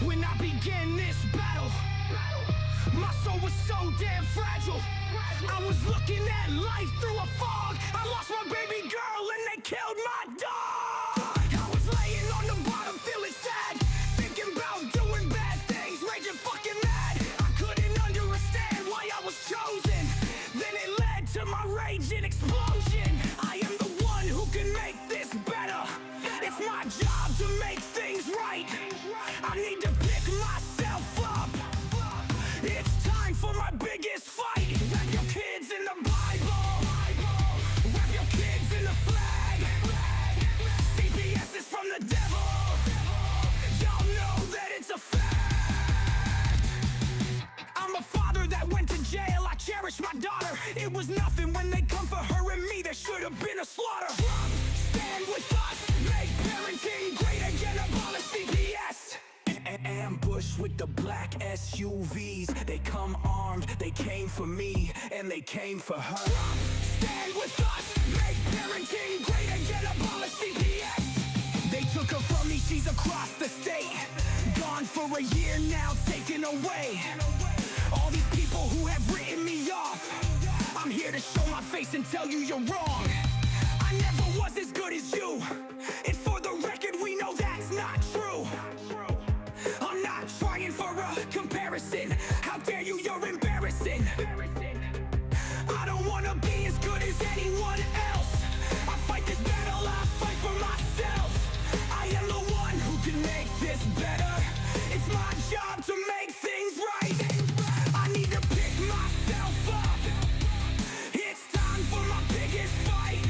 When I began this battle, my soul was so damn fragile. I was looking at life through a fog. I lost my baby girl and they killed my dog. I was laying on the bottom feeling sad, thinking about doing bad things, raging fucking mad. I couldn't understand why I was chosen. Then it led to my rage and explosion. I am the one who can make this better. It's my job to make things right. I need to pick myself up. It's time for my biggest fight. Wrap your kids in the Bible. Wrap your kids in the flag. CPS is from the devil. Y'all know that it's a fact. I'm a father that went to jail. I cherish my daughter. It was nothing when they come for her and me. There should have been a slaughter. Stand with us. Make parenting great again. Abolish CPS. Ambush with the black SUVs. They come armed, they came for me, and they came for her. Stand with us, make parenting great again, abolish CPS. They took her from me, she's across the state. Gone for a year now, taken away. All these people who have written me off, I'm here to show my face and tell you you're wrong. I never was as good as you, and for the record we know that's not true. I'm not trying for a comparison. How dare you, you're embarrassing. I don't wanna be as good as anyone else. I fight this battle, I fight for myself. I am the one who can make this better. It's my job to make things right. I need to pick myself up. It's time for my biggest fight.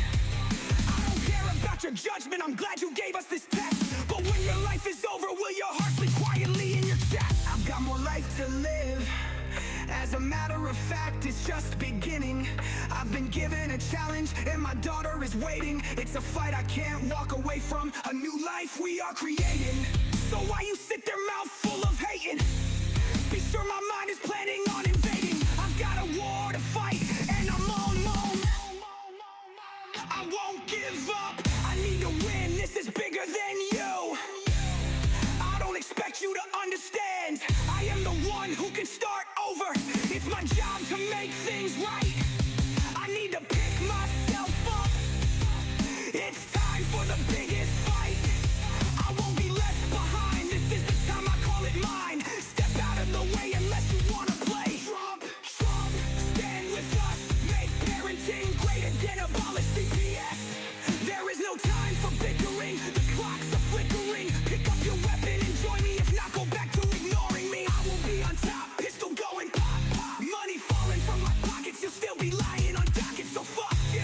I don't care about your judgment, I'm glad you gave us this test. But when your life is over, will your heart sleep quietly in your chest? I've got more life to live. As a matter of fact, it's just beginning. I've been given a challenge and my daughter is waiting. It's a fight I can't walk away from, a new life we are creating. So why you sit there mouth full of hating? Be sure my mind is planning on invading. I've got a war to fight and I'm on. I won't give up, I need to win, this is bigger than you. I don't expect you to understand. I am the one who can start over. It's my job to make things right. I need to pick myself up. It's time for the biggest fight. I won't be left behind. This is the time, I call it mine. Step out of the way unless you wanna play Trump. Stand with us, make parenting great again, abolish CPS. There is no time for bickering, the clocks are flickering. Pick up your weapon and join me, if not go back to ignoring me. I will be on top, pistol going pop, pop. Money falling from my pockets, you'll still be lying on dockets, so fuck you.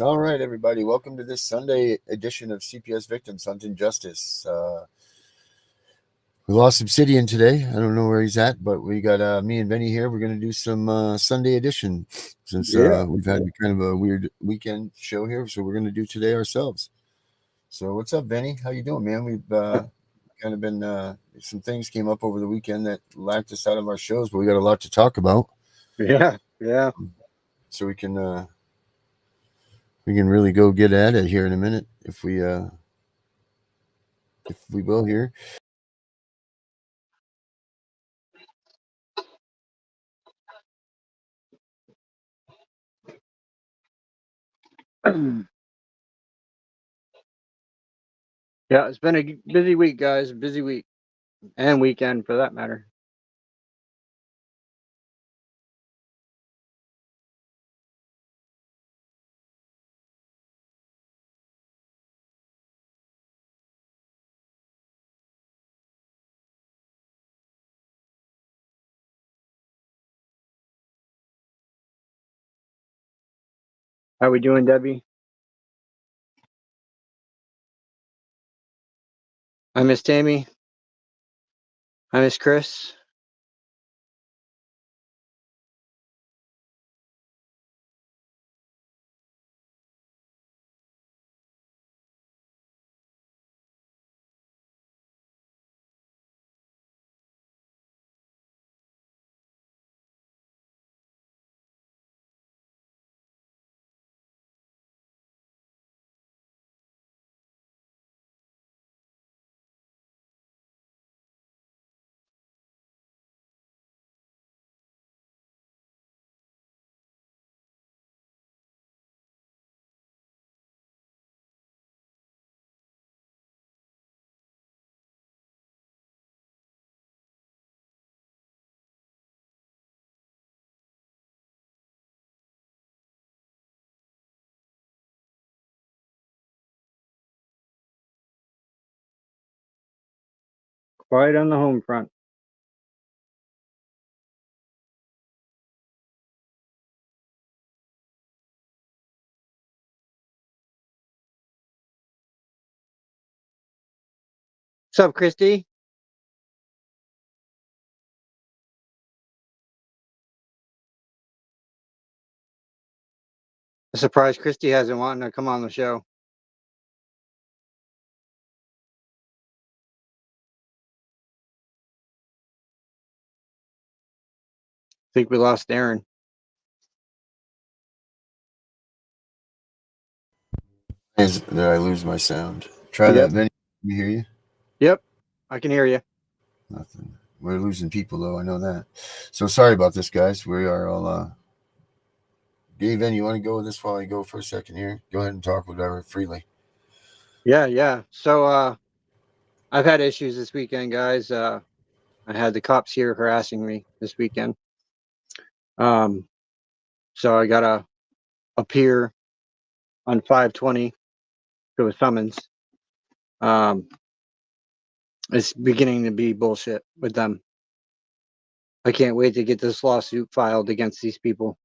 All right, everybody. Welcome to this Sunday edition of CPS Victims Hunting Justice. We lost Obsidian today. I don't know where he's at, but we got me and Benny here. We're going to do some Sunday edition since we've had kind of a weird weekend show here. So we're going to do today ourselves. So what's up, Benny? How you doing, man? We've kind of been some things came up over the weekend that lacked us out of our shows, but we got a lot to talk about. Yeah. So we can really go get at it here in a minute if we will here. Yeah, it's been a busy week, guys. Busy week and weekend for that matter. How we doing, Debbie? I miss Tammy. I miss Chris. Quiet on the home front. What's up, Christy? I'm surprised Christy hasn't wanted to come on the show. I think we lost Aaron. Did I lose my sound? Try Yep. that, Vinny. Can you hear you? Yep. I can hear you. Nothing. We're losing people, though. I know that. So sorry about this, guys. We are all. Dave, you want to go with this while I go for a second here? Go ahead and talk whatever freely. Yeah. So I've had issues this weekend, guys. I had the cops here harassing me this weekend. So I gotta appear on 520 to a summons. It's beginning to be bullshit with them. I can't wait to get this lawsuit filed against these people.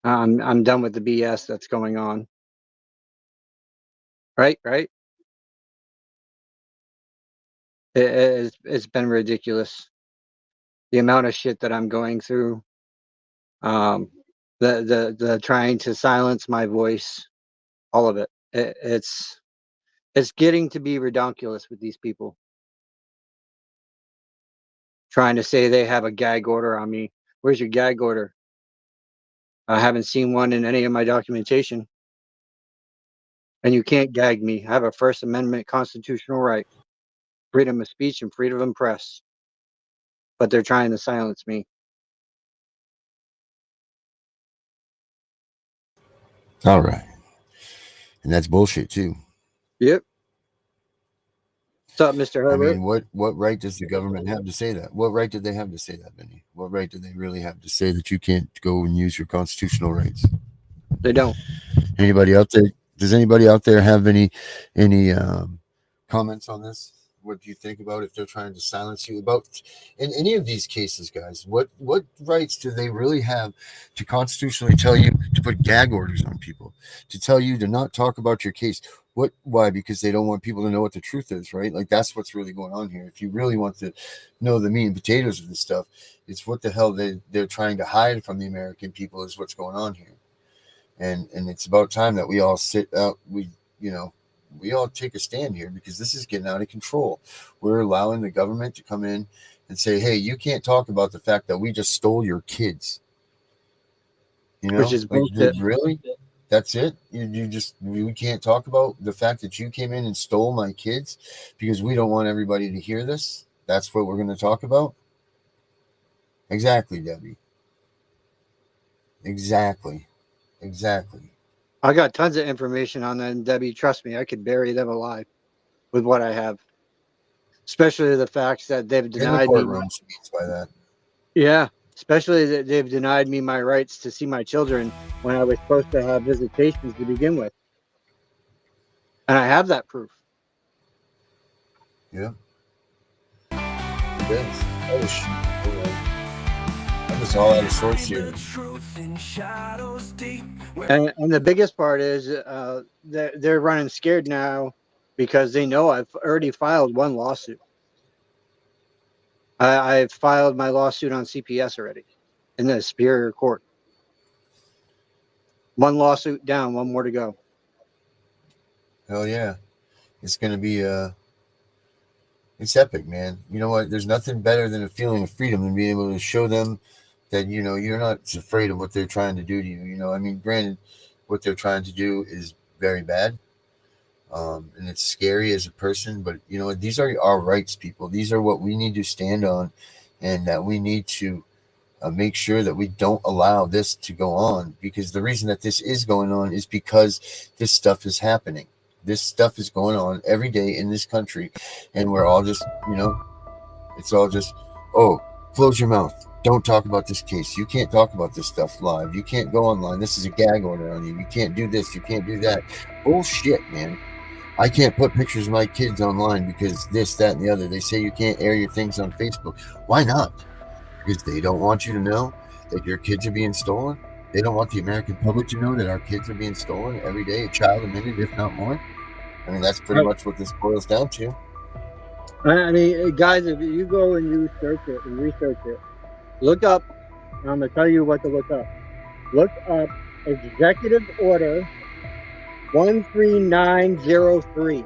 I'm done with the BS that's going on. Right. It's been ridiculous. The amount of shit that I'm going through. Um, the trying to silence my voice. All of it. It's getting to be ridiculous with these people. Trying to say they have a gag order on me. Where's your gag order? I haven't seen one in any of my documentation. And you can't gag me. I have a First Amendment constitutional right, freedom of speech and freedom of press. But they're trying to silence me. All right. And that's bullshit, too. Yep. What's up, Mr. I Herbert? mean, what right does the government have to say that? What right did they have to say that, Vinny? What right do they really have to say that you can't go and use your constitutional rights? They don't. Anybody out there? Does anybody out there have any comments on this? What do you think about if they're trying to silence you about in any of these cases, guys? What rights do they really have to constitutionally tell you to put gag orders on people, to tell you to not talk about your case? What? Why? Because they don't want people to know what the truth is, right? Like that's what's really going on here. If you really want to know the meat and potatoes of this stuff, it's what the hell they're trying to hide from the American people is what's going on here. And it's about time that we all sit out. We all take a stand here because this is getting out of control. We're allowing the government to come in and say, hey, you can't talk about the fact that we just stole your kids. Which is Like bullshit. really, that's it. We can't talk about the fact that you came in and stole my kids because we don't want everybody to hear this. That's what we're going to talk about. Exactly, Debbie. Exactly. I got tons of information on them, Debbie. Trust me, I could bury them alive with what I have. Especially the facts that they've In the denied me. courtroom, she means by that. Yeah, especially that they've denied me my rights to see my children when I was supposed to have visitations to begin with. And I have that proof. Yeah. It is. Oh, shoot. I'm just all out of sorts here. And the biggest part is they're running scared now because they know I've already filed one lawsuit. I've filed my lawsuit on CPS already in the Superior Court. One lawsuit down, one more to go. Hell yeah. It's going to be, it's epic, man. You know what? There's nothing better than a feeling of freedom and being able to show them that, you know, you're not afraid of what they're trying to do to you. You know, I mean, granted, what they're trying to do is very bad. And it's scary as a person, but you know, these are our rights, people. These are what we need to stand on, and that we need to make sure that we don't allow this to go on, because the reason that this is going on is because this stuff is happening. This stuff is going on every day in this country, and we're all just, you know, it's all just, oh, close your mouth. Don't talk about this case. You can't talk about this stuff live. You can't go online. This is a gag order on you. You can't do this. You can't do that. Bullshit, man. I can't put pictures of my kids online because this, that, and the other. They say you can't air your things on Facebook. Why not? Because they don't want you to know that your kids are being stolen. They don't want the American public to know that our kids are being stolen every day, a child a minute, if not more. I mean, that's pretty much what this boils down to. I mean, guys, if you go and you search it and research it, look up, and I'm going to tell you what to look up. Look up Executive Order 13903.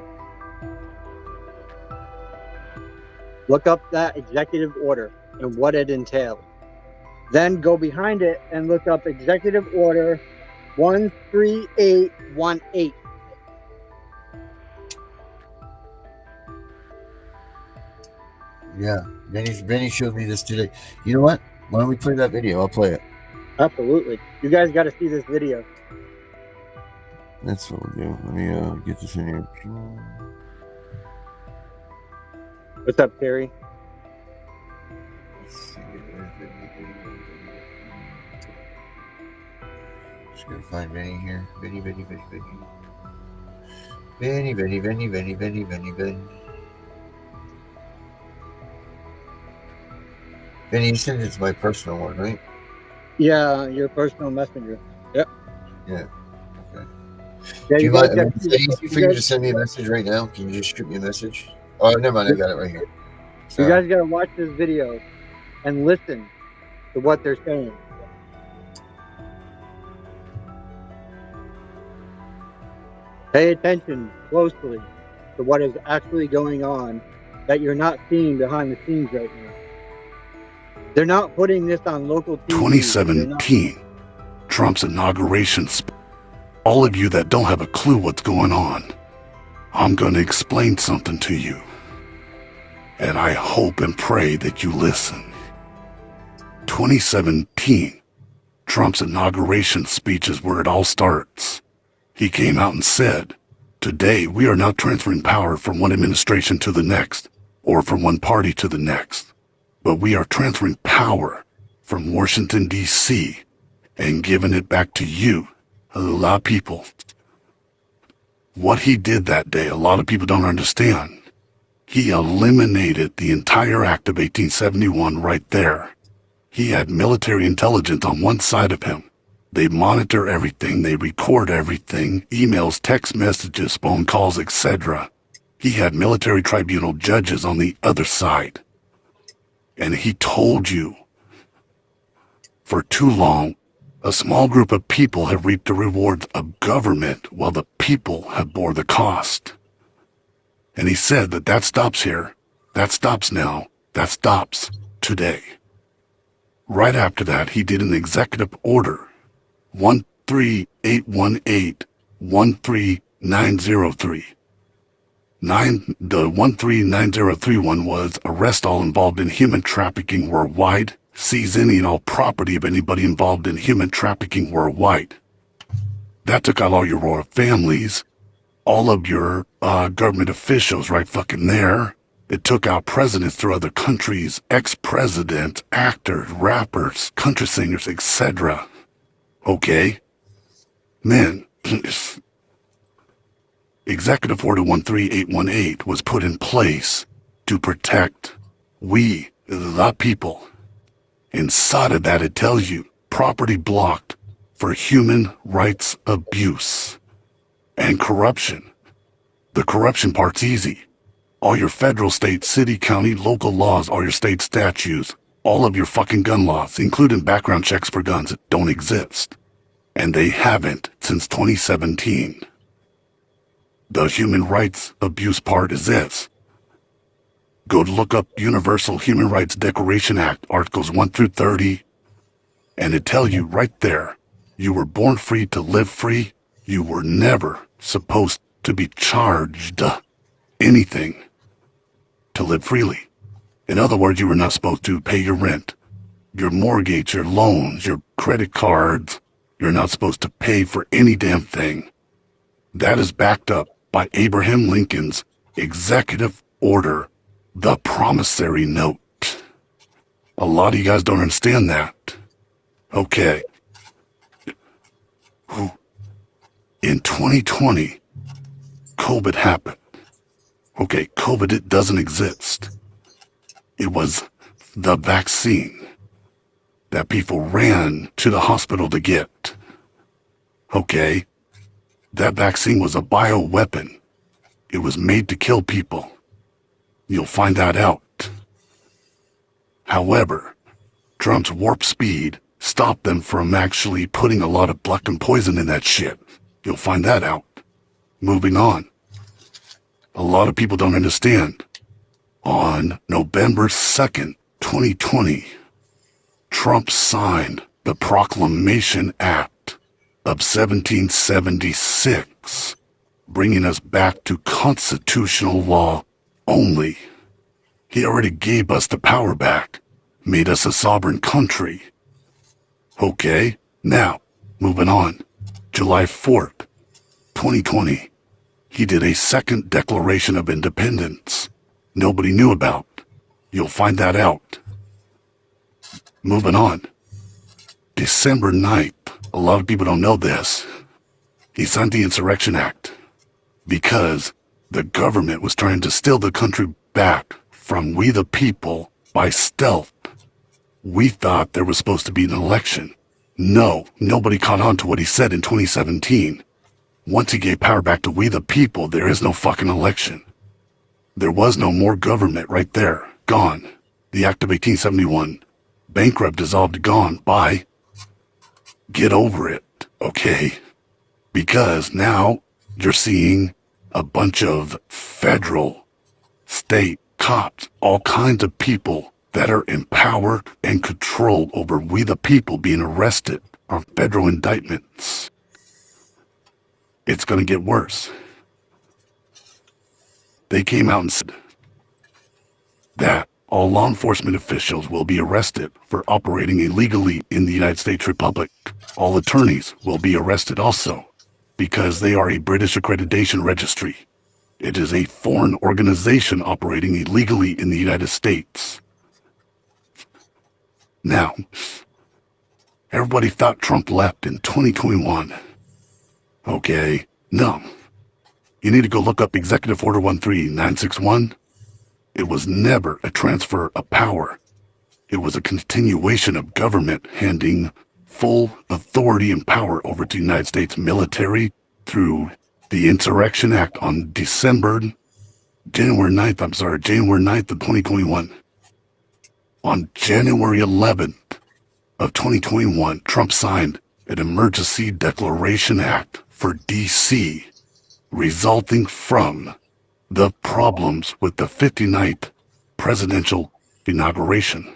Look up that executive order and what it entails. Then go behind it and look up Executive Order 13818. Yeah, Benny showed me this today. You know what? Why don't we play that video? I'll play it. Absolutely. You guys got to see this video. That's what we'll do. Let me get this in here. What's up, Terry? Let's see. Just gonna find Benny here. Benny. Benny, you said it's my personal one, right? Yeah, your personal messenger. Yep. Yeah. Okay. Yeah, Do you guys mind? got- Is it easy for you to send me a message right now? Can you just shoot me a message? Oh, never mind. I got it right here. You guys got to watch this video and listen to what they're saying. Pay attention closely to what is actually going on that you're not seeing behind the scenes right now. They're not putting this on local TV. 2017, Trump's inauguration. All of you that don't have a clue what's going on, I'm going to explain something to you. And I hope and pray that you listen. 2017, Trump's inauguration speech is where it all starts. He came out and said, "Today we are not transferring power from one administration to the next, or from one party to the next, but we are transferring power from Washington, D.C., and giving it back to you." A lot of people. What he did that day, a lot of people don't understand. He eliminated the entire act of 1871 right there. He had military intelligence on one side of him. They monitor everything, they record everything, emails, text messages, phone calls, etc. He had military tribunal judges on the other side. And he told you, for too long, a small group of people have reaped the rewards of government while the people have bore the cost. And he said that stops here, that stops now, that stops today. Right after that, he did an executive order, 13818, 13903. The 13903 one was arrest all involved in human trafficking worldwide, seize any and all property of anybody involved in human trafficking worldwide. That took out all your royal families, all of your government officials right fucking there. It took out presidents through other countries, ex-presidents, actors, rappers, country singers, etc. Okay? Then, Executive Order 13818 was put in place to protect we, the people. Inside of that, it tells you property blocked for human rights abuse and corruption. The corruption part's easy. All your federal, state, city, county, local laws, all your state statutes, all of your fucking gun laws, including background checks for guns that don't exist. And they haven't since 2017. The human rights abuse part is this. Go to look up Universal Human Rights Declaration Act, Articles 1 through 30, and it tells you right there, you were born free to live free. You were never supposed to be charged anything to live freely. In other words, you were not supposed to pay your rent, your mortgage, your loans, your credit cards. You're not supposed to pay for any damn thing. That is backed up by Abraham Lincoln's executive order, the promissory note. A lot of you guys don't understand that. Okay. In 2020, COVID happened. Okay, COVID, it doesn't exist. It was the vaccine that people ran to the hospital to get. Okay, that vaccine was a bioweapon. It was made to kill people. You'll find that out. However, Trump's warp speed stopped them from actually putting a lot of black and poison in that shit. You'll find that out. Moving on. A lot of people don't understand. On November 2nd, 2020, Trump signed the Proclamation Act of 1776, bringing us back to constitutional law only. He already gave us the power back, made us a sovereign country. Okay, now, moving on. July 4th, 2020, he did a second Declaration of Independence nobody knew about. You'll find that out. Moving on. December 9th, a lot of people don't know this. He signed the Insurrection Act because the government was trying to steal the country back from we the people by stealth. We thought there was supposed to be an election. No, nobody caught on to what he said in 2017. Once he gave power back to we the people, there is no fucking election. There was no more government right there. Gone. The Act of 1871. Bankrupt, dissolved, gone. Bye. Get over it, okay? Because now you're seeing a bunch of federal, state, cops, all kinds of people that are empowered and controlled over we the people being arrested on federal indictments. It's going to get worse. They came out and said that all law enforcement officials will be arrested for operating illegally in the United States Republic. All attorneys will be arrested also because they are a British accreditation registry. It is a foreign organization operating illegally in the United States. Now, everybody thought Trump left in 2021. Okay, no. You need to go look up Executive Order 13961. It was never a transfer of power. It was a continuation of government handing full authority and power over to the United States military through the Insurrection Act on January 9th of 2021. On January 11th of 2021, Trump signed an Emergency Declaration Act for D.C., resulting from the problems with the 59th presidential inauguration.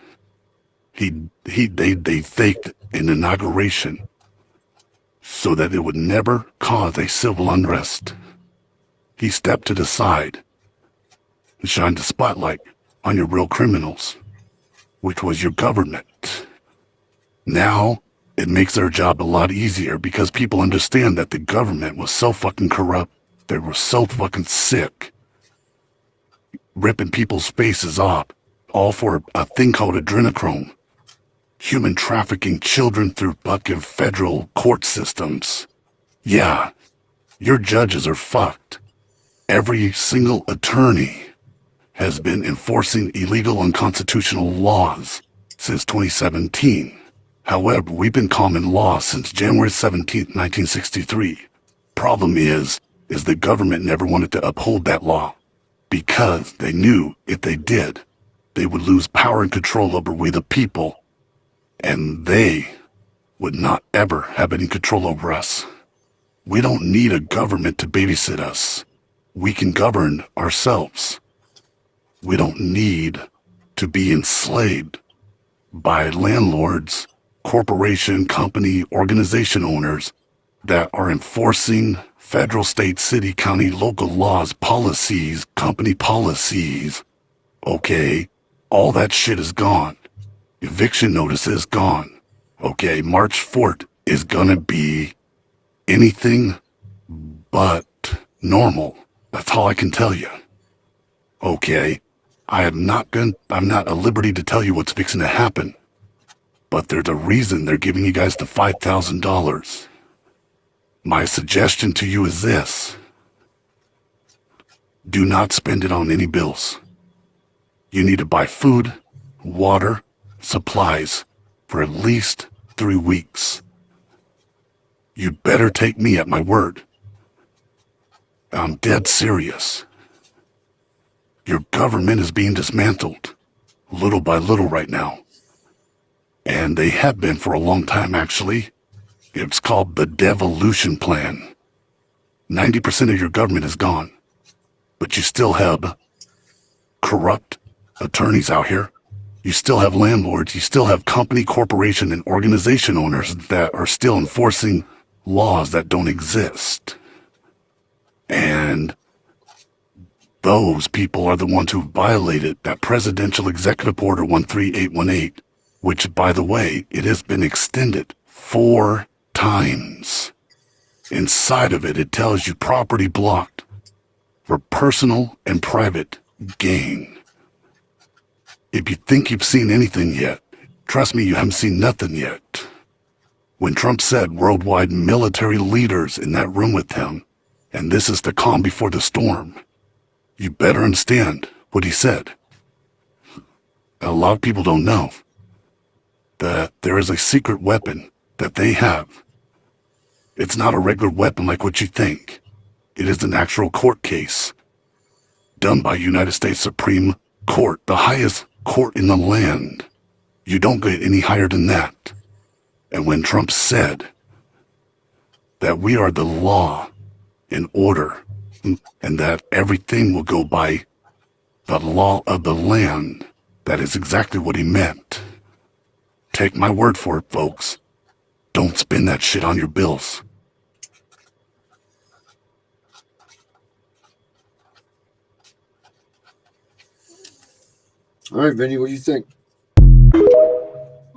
They faked an inauguration so that it would never cause a civil unrest. He stepped to the side and shined the spotlight on your real criminals, which was your government. Now, It makes their job a lot easier because people understand that the government was so fucking corrupt. They were so fucking sick. Ripping people's faces off, all for a thing called adrenochrome. Human trafficking children through fucking federal court systems. Yeah, your judges are fucked. Every single attorney has been enforcing illegal unconstitutional laws since 2017. However, we've been common law since January 17th, 1963. Problem is the government never wanted to uphold that law because they knew if they did, they would lose power and control over we the people, and they would not ever have any control over us. We don't need a government to babysit us. We can govern ourselves. We don't need to be enslaved by landlords, corporation, company, organization owners that are enforcing federal, state, city, county, local laws, policies, company policies. Okay, all that shit is gone. Eviction notice is gone. Okay, March 4th is gonna be anything but normal. That's all I can tell you. Okay, I'm not at liberty to tell you what's fixing to happen, but there's a reason they're giving you guys the $5,000. My suggestion to you is this. Do not spend it on any bills. You need to buy food, water, supplies for at least 3 weeks. You better take me at my word. I'm dead serious. Your government is being dismantled, little by little right now. And they have been for a long time, actually. It's called the devolution plan. 90% of your government is gone, but you still have corrupt attorneys out here. You still have landlords. You still have company, corporation, and organization owners that are still enforcing laws that don't exist. And those people are the ones who violated that Presidential Executive Order 13818, which, by the way, it has been extended 4 times. Inside of it, it tells you property blocked for personal and private gain. If you think you've seen anything yet, trust me, you haven't seen nothing yet. When Trump said worldwide military leaders in that room with him, and this is the calm before the storm, you better understand what he said. A lot of people don't know that there is a secret weapon that they have. It's not a regular weapon like what you think. It is an actual court case done by United States Supreme Court, the highest court in the land. You don't get any higher than that. And when Trump said that we are the law and order, and that everything will go by the law of the land, that is exactly what he meant. Take my word for it, folks. Don't spend that shit on your bills. All right, Vinny, what do you think?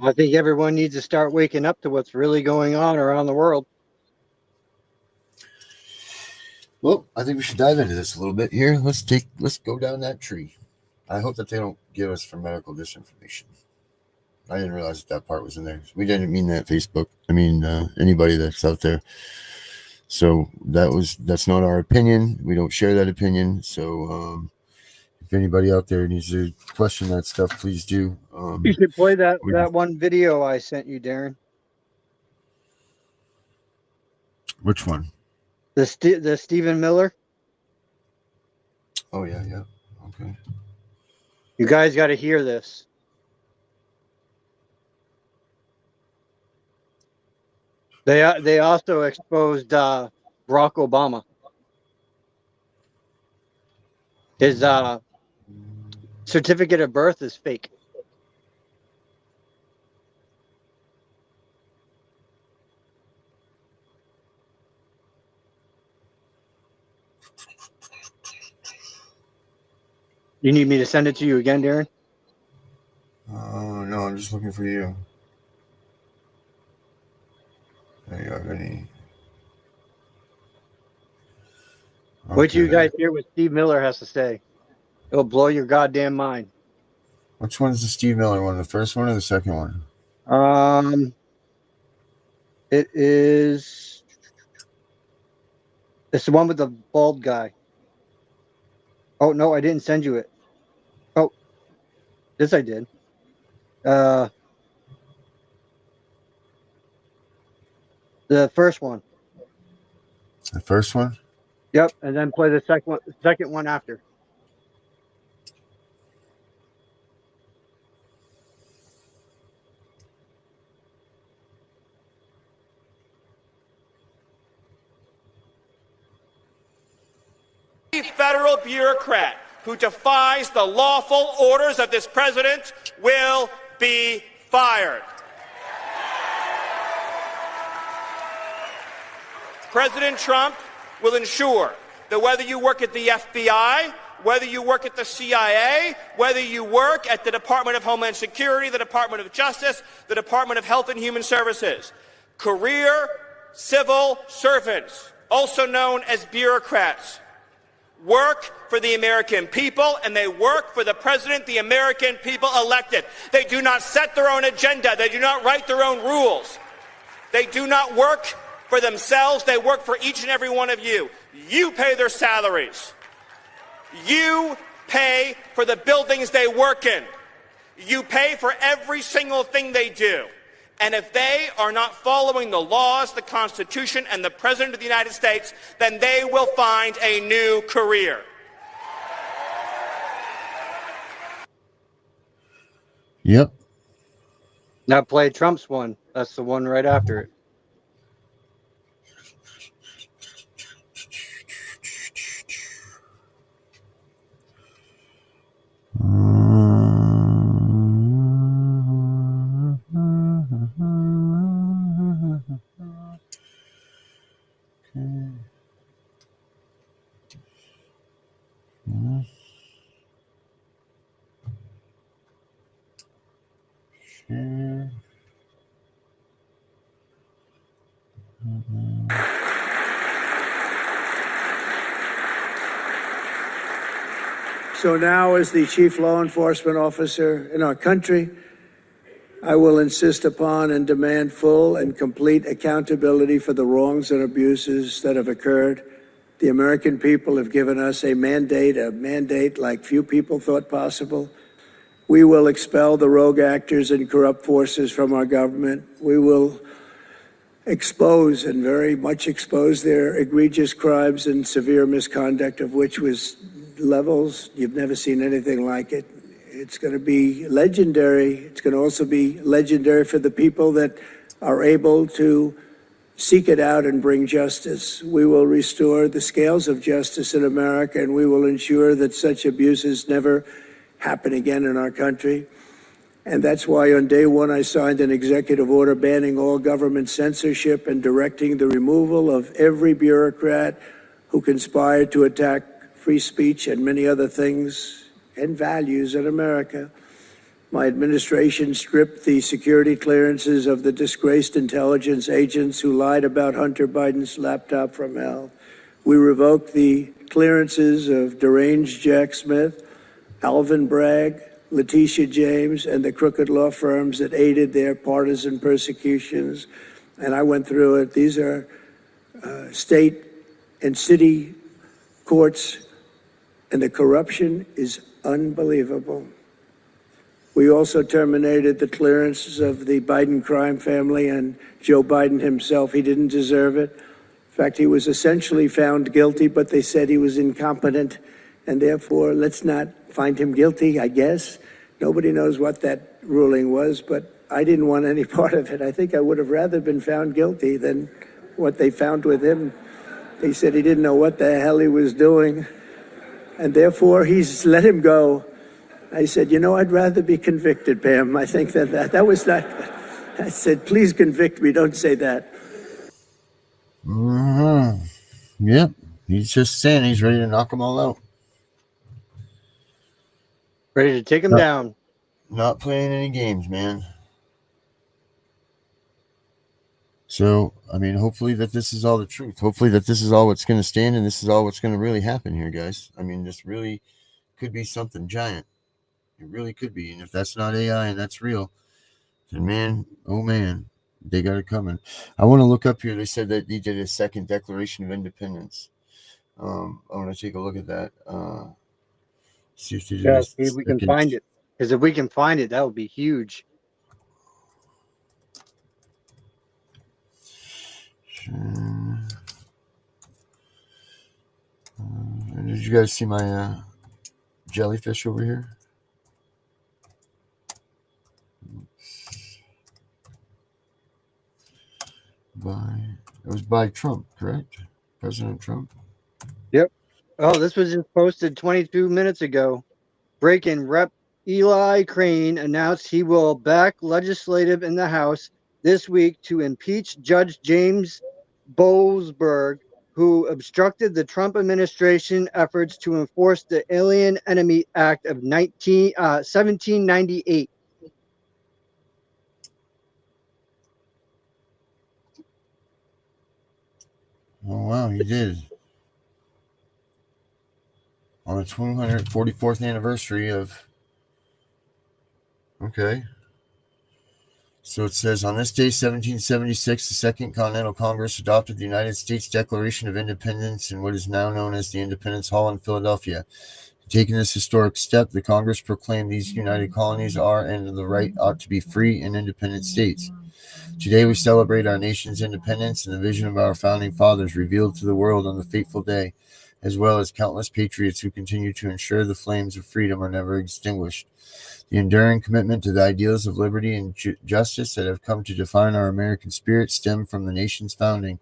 I think everyone needs to start waking up to what's really going on around the world. Well, I think we should dive into this a little bit here. Let's go down that tree. I hope that they don't give us for medical disinformation. I didn't realize that part was in there. We didn't mean that, Facebook. I mean, anybody that's out there. So that's not our opinion. We don't share that opinion. So if anybody out there needs to question that stuff, please do. You should play that one video I sent you, Darren. Which one? The Stephen Miller. Oh yeah. Okay. You guys got to hear this. They also exposed Barack Obama. His certificate of birth is fake. You need me to send it to you again, Darren? No, I'm just looking for you. There you already. Wait till you Okay. guys hear what Steve Miller has to say. It'll blow your goddamn mind. Which one's the Steve Miller one? The first one or the second one? It is. It's the one with the bald guy. Oh no, I didn't send you it. Oh, yes, I did. The first one. The first one? Yep, and then play the second one after. Federal bureaucrat who defies the lawful orders of this president will be fired. President Trump will ensure that whether you work at the FBI, whether you work at the CIA, whether you work at the Department of Homeland Security, the Department of Justice, the Department of Health and Human Services, career civil servants, also known as bureaucrats, work for the American people, and they work for the president the American people elected. They do not set their own agenda. They do not write their own rules. They do not work for themselves. They work for each and every one of you. You pay their salaries. You pay for the buildings they work in. You pay for every single thing they do. And if they are not following the laws, the Constitution, and the President of the United States, then they will find a new career. Yep. Now play Trump's one. That's the one right after it. So now, as the chief law enforcement officer in our country, I will insist upon and demand full and complete accountability for the wrongs and abuses that have occurred. The American people have given us a mandate like few people thought possible. We will expel the rogue actors and corrupt forces from our government. We will expose and very much expose their egregious crimes and severe misconduct, of which was levels you've never seen anything like it. It's going to be legendary. It's going to also be legendary for the people that are able to seek it out and bring justice. We will restore the scales of justice in America, and we will ensure that such abuses never happen again in our country. And that's why on day one, I signed an executive order banning all government censorship and directing the removal of every bureaucrat who conspired to attack free speech and many other things and values in America. My administration stripped the security clearances of the disgraced intelligence agents who lied about Hunter Biden's laptop from hell. We revoked the clearances of deranged Jack Smith, Alvin Bragg, Letitia James, and the crooked law firms that aided their partisan persecutions. And I went through it. These are state and city courts, and the corruption is unbelievable. We also terminated the clearances of the Biden crime family and Joe Biden himself. He didn't deserve it. In fact, he was essentially found guilty, but they said he was incompetent, and therefore let's not find him guilty, I guess. Nobody knows what that ruling was, but I didn't want any part of it. I think I would have rather been found guilty than what they found with him. They said he didn't know what the hell he was doing, and therefore he's let him go. I said, I'd rather be convicted, Pam. I think that was not, I said, please convict me, don't say that. Yep. He's just saying he's ready to knock them all out. Ready to take him down. Not playing any games, man. So, I mean, hopefully that this is all the truth. Hopefully that this is all what's going to stand and this is all what's going to really happen here, guys. I mean, this really could be something giant. It really could be. And if that's not AI and that's real, then man, oh man, they got it coming. I want to look up here. They said that they did a second Declaration of Independence. I want to take a look at that. See if they did Yeah, a see if we can second. find it. Because if we can find it, that would be huge. Did you guys see my jellyfish over here? It was by Trump, correct? President Trump. Yep. Oh, this was just posted 22 minutes ago. Breaking Rep. Eli Crane announced he will back legislative in the House this week to impeach Judge James Boasberg, who obstructed the Trump administration efforts to enforce the Alien Enemy Act of 1798. Oh wow, he did. On the 244th anniversary of. Okay. So it says, on this day, 1776, the Second Continental Congress adopted the United States Declaration of Independence in what is now known as the Independence Hall in Philadelphia. Taking this historic step, the Congress proclaimed these united colonies are and the right ought to be free and independent states. Today we celebrate our nation's independence and the vision of our founding fathers revealed to the world on the fateful day, as well as countless patriots who continue to ensure the flames of freedom are never extinguished. The enduring commitment to the ideals of liberty and justice that have come to define our American spirit stem from the nation's founding.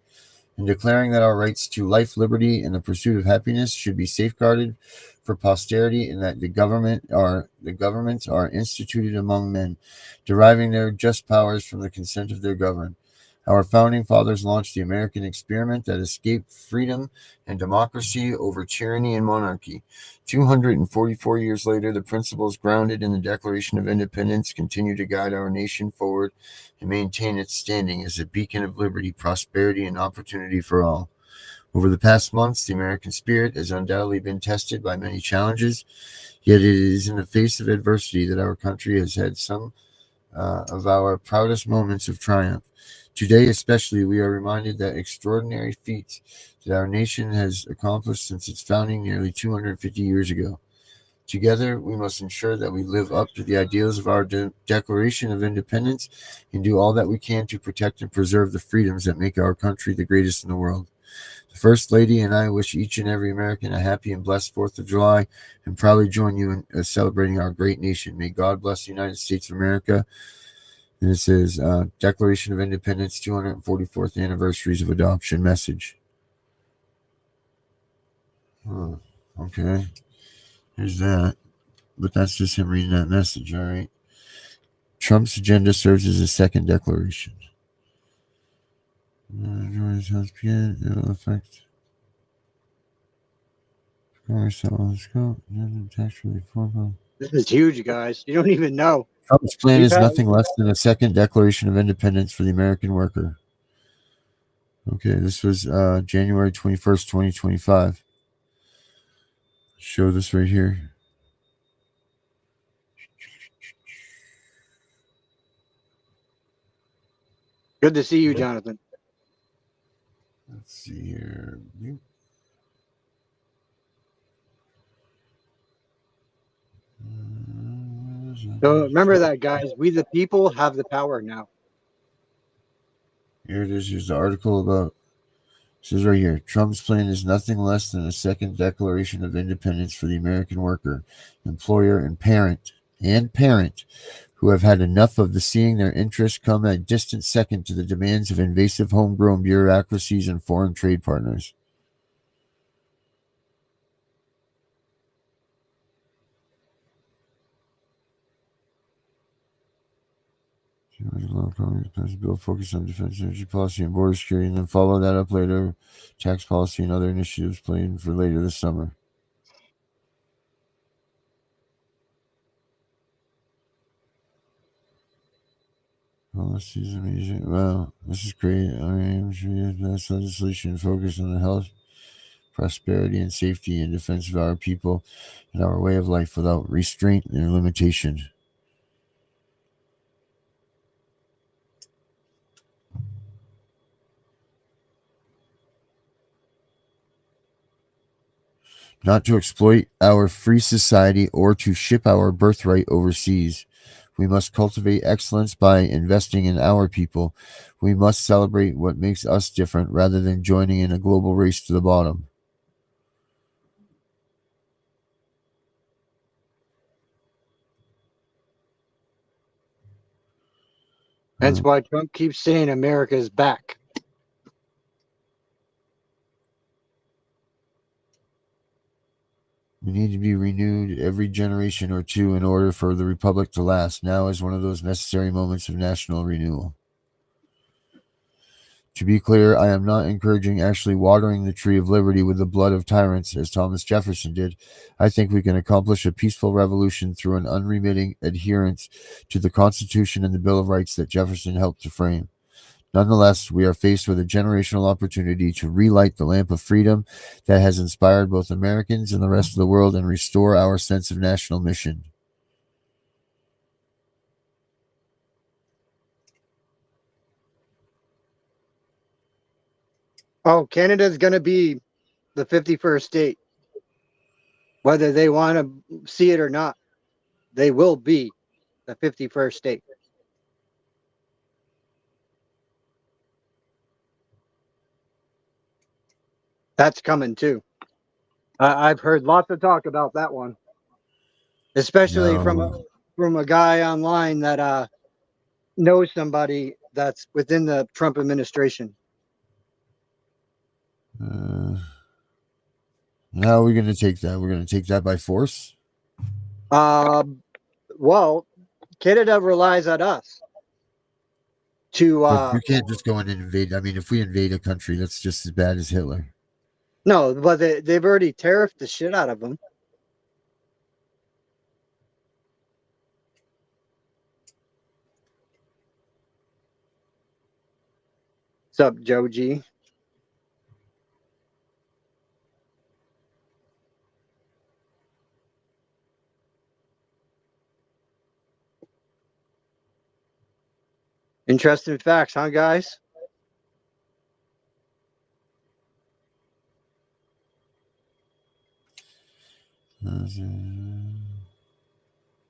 In declaring that our rights to life, liberty, and the pursuit of happiness should be safeguarded for posterity, and that the governments are instituted among men, deriving their just powers from the consent of their governed. Our founding fathers launched the American experiment that escaped freedom and democracy over tyranny and monarchy. 244 years later, the principles grounded in the Declaration of Independence continue to guide our nation forward and maintain its standing as a beacon of liberty, prosperity, and opportunity for all. Over the past months, the American spirit has undoubtedly been tested by many challenges, yet it is in the face of adversity that our country has had some of our proudest moments of triumph. Today, especially, we are reminded that extraordinary feats that our nation has accomplished since its founding nearly 250 years ago. Together, we must ensure that we live up to the ideals of our Declaration of Independence and do all that we can to protect and preserve the freedoms that make our country the greatest in the world. The First Lady and I wish each and every American a happy and blessed 4th of July and proudly join you in celebrating our great nation. May God bless the United States of America. And it says, Declaration of Independence, 244th Anniversaries of Adoption message. Okay. Here's that. But that's just him reading that message, all right? Trump's agenda serves as a second declaration. It will affect tax relief. This is huge, guys. You don't even know. Trump's plan is nothing less than a second Declaration of Independence for the American worker. Okay, this was January 21st, 2025. Show this right here. Good to see you, Jonathan. Let's see here. So remember that, guys. We the people have the power now. Here it is. Here's the article about. It says right here, Trump's plan is nothing less than a second Declaration of Independence for the American worker, employer, and parent, who have had enough of seeing their interests come a distant second to the demands of invasive homegrown bureaucracies and foreign trade partners. Bill focused on defense, energy policy, and border security, and then follow that up later, tax policy and other initiatives planned for later this summer. Policies amazing. Wow, this is great. I mean, that's legislation focused on the health, prosperity, and safety in defense of our people and our way of life without restraint and limitation. Not to exploit our free society or to ship our birthright overseas. We must cultivate excellence by investing in our people. We must celebrate what makes us different rather than joining in a global race to the bottom. Hence why Trump keeps saying America is back. We need to be renewed every generation or two in order for the Republic to last. Now is one of those necessary moments of national renewal. To be clear, I am not encouraging actually watering the tree of liberty with the blood of tyrants, as Thomas Jefferson did. I think we can accomplish a peaceful revolution through an unremitting adherence to the Constitution and the Bill of Rights that Jefferson helped to frame. Nonetheless, we are faced with a generational opportunity to relight the lamp of freedom that has inspired both Americans and the rest of the world and restore our sense of national mission. Oh, Canada's going to be the 51st state. Whether they want to see it or not, they will be the 51st state. That's coming too. I've heard lots of talk about that one, especially from a guy online that knows somebody that's within the Trump administration. How are we going to take that? We're going to take that by force? Well, Canada relies on us to. You can't just go in and invade. I mean, if we invade a country, that's just as bad as Hitler. No, but they've already tariffed the shit out of them. What's up, Joe G? Interesting facts, huh, guys?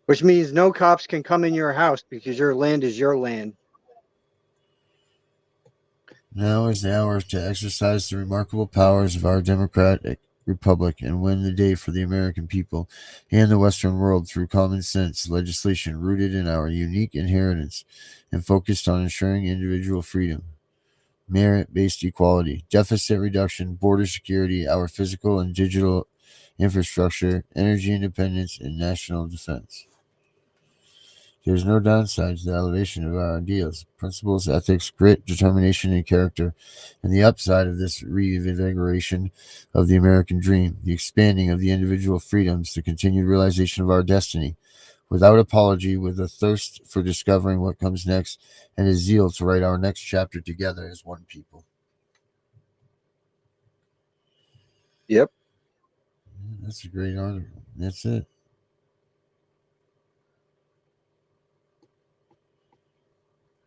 Which means no cops can come in your house because your land is your land. Now is the hour to exercise the remarkable powers of our democratic republic and win the day for the American people and the Western world through common sense legislation rooted in our unique inheritance and focused on ensuring individual freedom, merit-based equality, deficit reduction, border security, our physical and digital infrastructure, energy independence, and national defense. There is no downside to the elevation of our ideals, principles, ethics, grit, determination, and character, and the upside of this reinvigoration of the American dream, the expanding of the individual freedoms, the continued realization of our destiny, without apology, with a thirst for discovering what comes next, and a zeal to write our next chapter together as one people. Yep. That's a great article. That's it.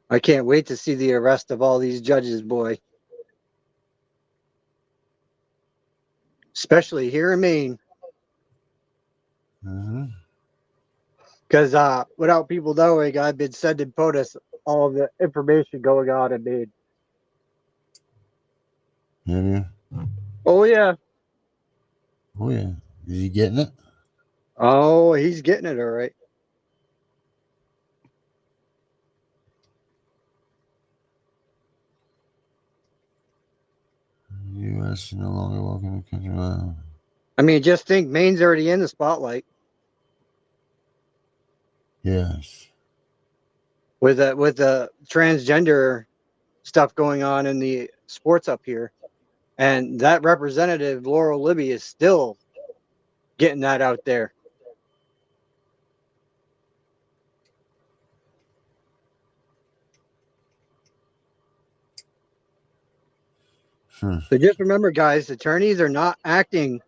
I can't wait to see the arrest of all these judges, boy. Especially here in Maine. Because without people knowing, I've been sending POTUS all of the information going on in Maine. Have you? Oh, yeah. Oh, yeah. Is he getting it? Oh, he's getting it all right. U.S. no longer welcome to country. Wow. I mean, just think Maine's already in the spotlight. Yes. With the transgender stuff going on in the sports up here. And that representative, Laurel Libby, is still getting that out there. So just remember, guys, attorneys are not acting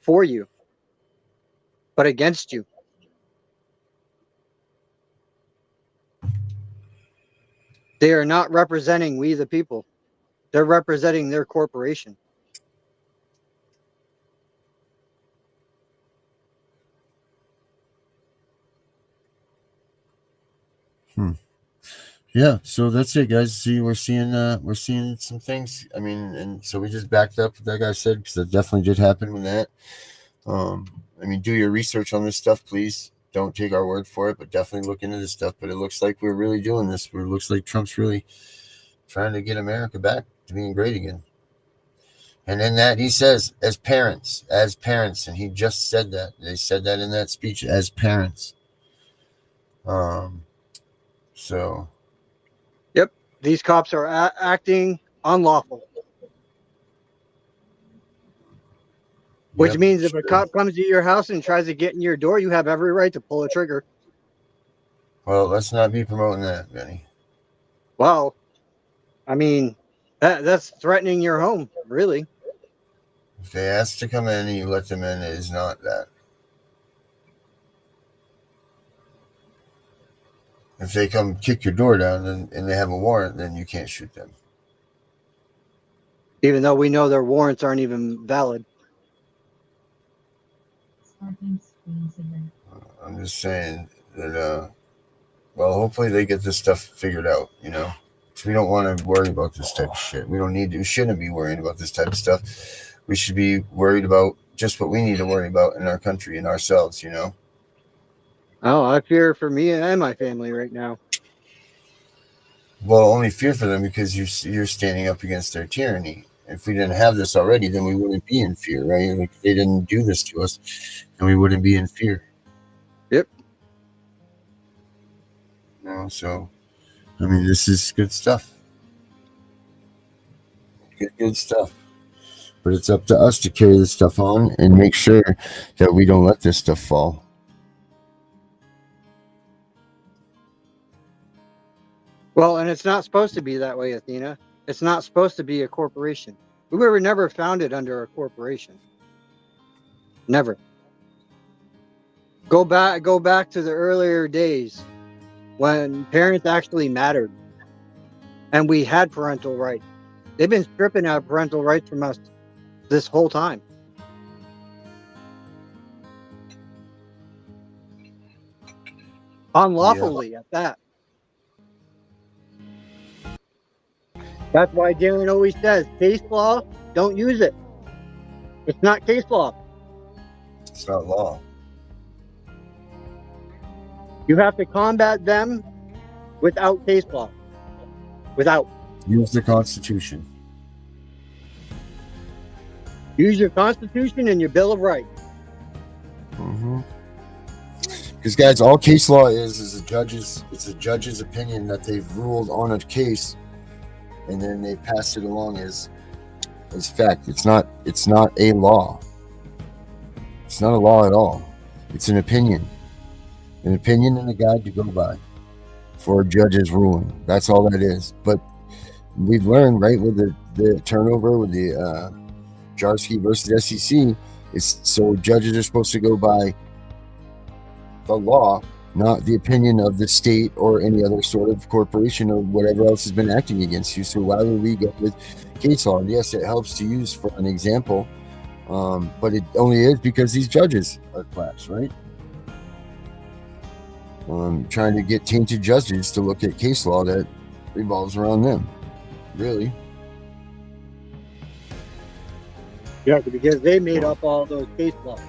for you, but against you. They are not representing we the people. They're representing their corporation. Yeah, so that's it, guys. See, we're seeing some things. I mean, and so we just backed up what that guy said, because that definitely did happen with that. I mean, do your research on this stuff, please. Don't take our word for it, but definitely look into this stuff. But it looks like we're really doing this. It looks like Trump's really trying to get America back to being great again. And in that, he says, as parents, and he just said that. They said that in that speech, as parents. So. Yep, these cops are acting unlawful. Which means if a cop comes to your house and tries to get in your door, you have every right to pull a trigger. Well, let's not be promoting that, Benny. Well, I mean, that's threatening your home, really. If they ask to come in and you let them in, it is not that. If they come kick your door down and they have a warrant, then you can't shoot them. Even though we know their warrants aren't even valid. I'm just saying that, well, hopefully they get this stuff figured out, you know. So we don't want to worry about this type of shit. We shouldn't be worrying about this type of stuff. We should be worried about just what we need to worry about in our country and ourselves, you know. Oh, I fear for me and my family right now. Well, only fear for them because you're standing up against their tyranny. If we didn't have this already, then we wouldn't be in fear, right? Like, if they didn't do this to us, then we wouldn't be in fear. Yep. No, so, I mean, this is good stuff. Good stuff. But it's up to us to carry this stuff on and make sure that we don't let this stuff fall. Well, and it's not supposed to be that way, Athena. It's not supposed to be a corporation. We were never founded under a corporation. Never. Go back to the earlier days when parents actually mattered and we had parental rights. They've been stripping out parental rights from us this whole time. Unlawfully at that. That's why Darren always says, case law, don't use it. It's not case law. It's not law. You have to combat them without case law. Without. Use the Constitution. Use your Constitution and your Bill of Rights. Because, guys, all case law is a judge's opinion that they've ruled on a case, and then they pass it along as fact. It's not a law. It's not a law at all. It's an opinion and a guide to go by for a judge's ruling. That's all that is. But we've learned, right, with the turnover with the Jarsky versus SEC, is so judges are supposed to go by the law, not the opinion of the state or any other sort of corporation or whatever else has been acting against you. So why would we go with case law? And yes, it helps to use for an example, but it only is because these judges are claps, right? Trying to get tainted judges to look at case law that revolves around them, really. Yeah, because they made up all those case laws.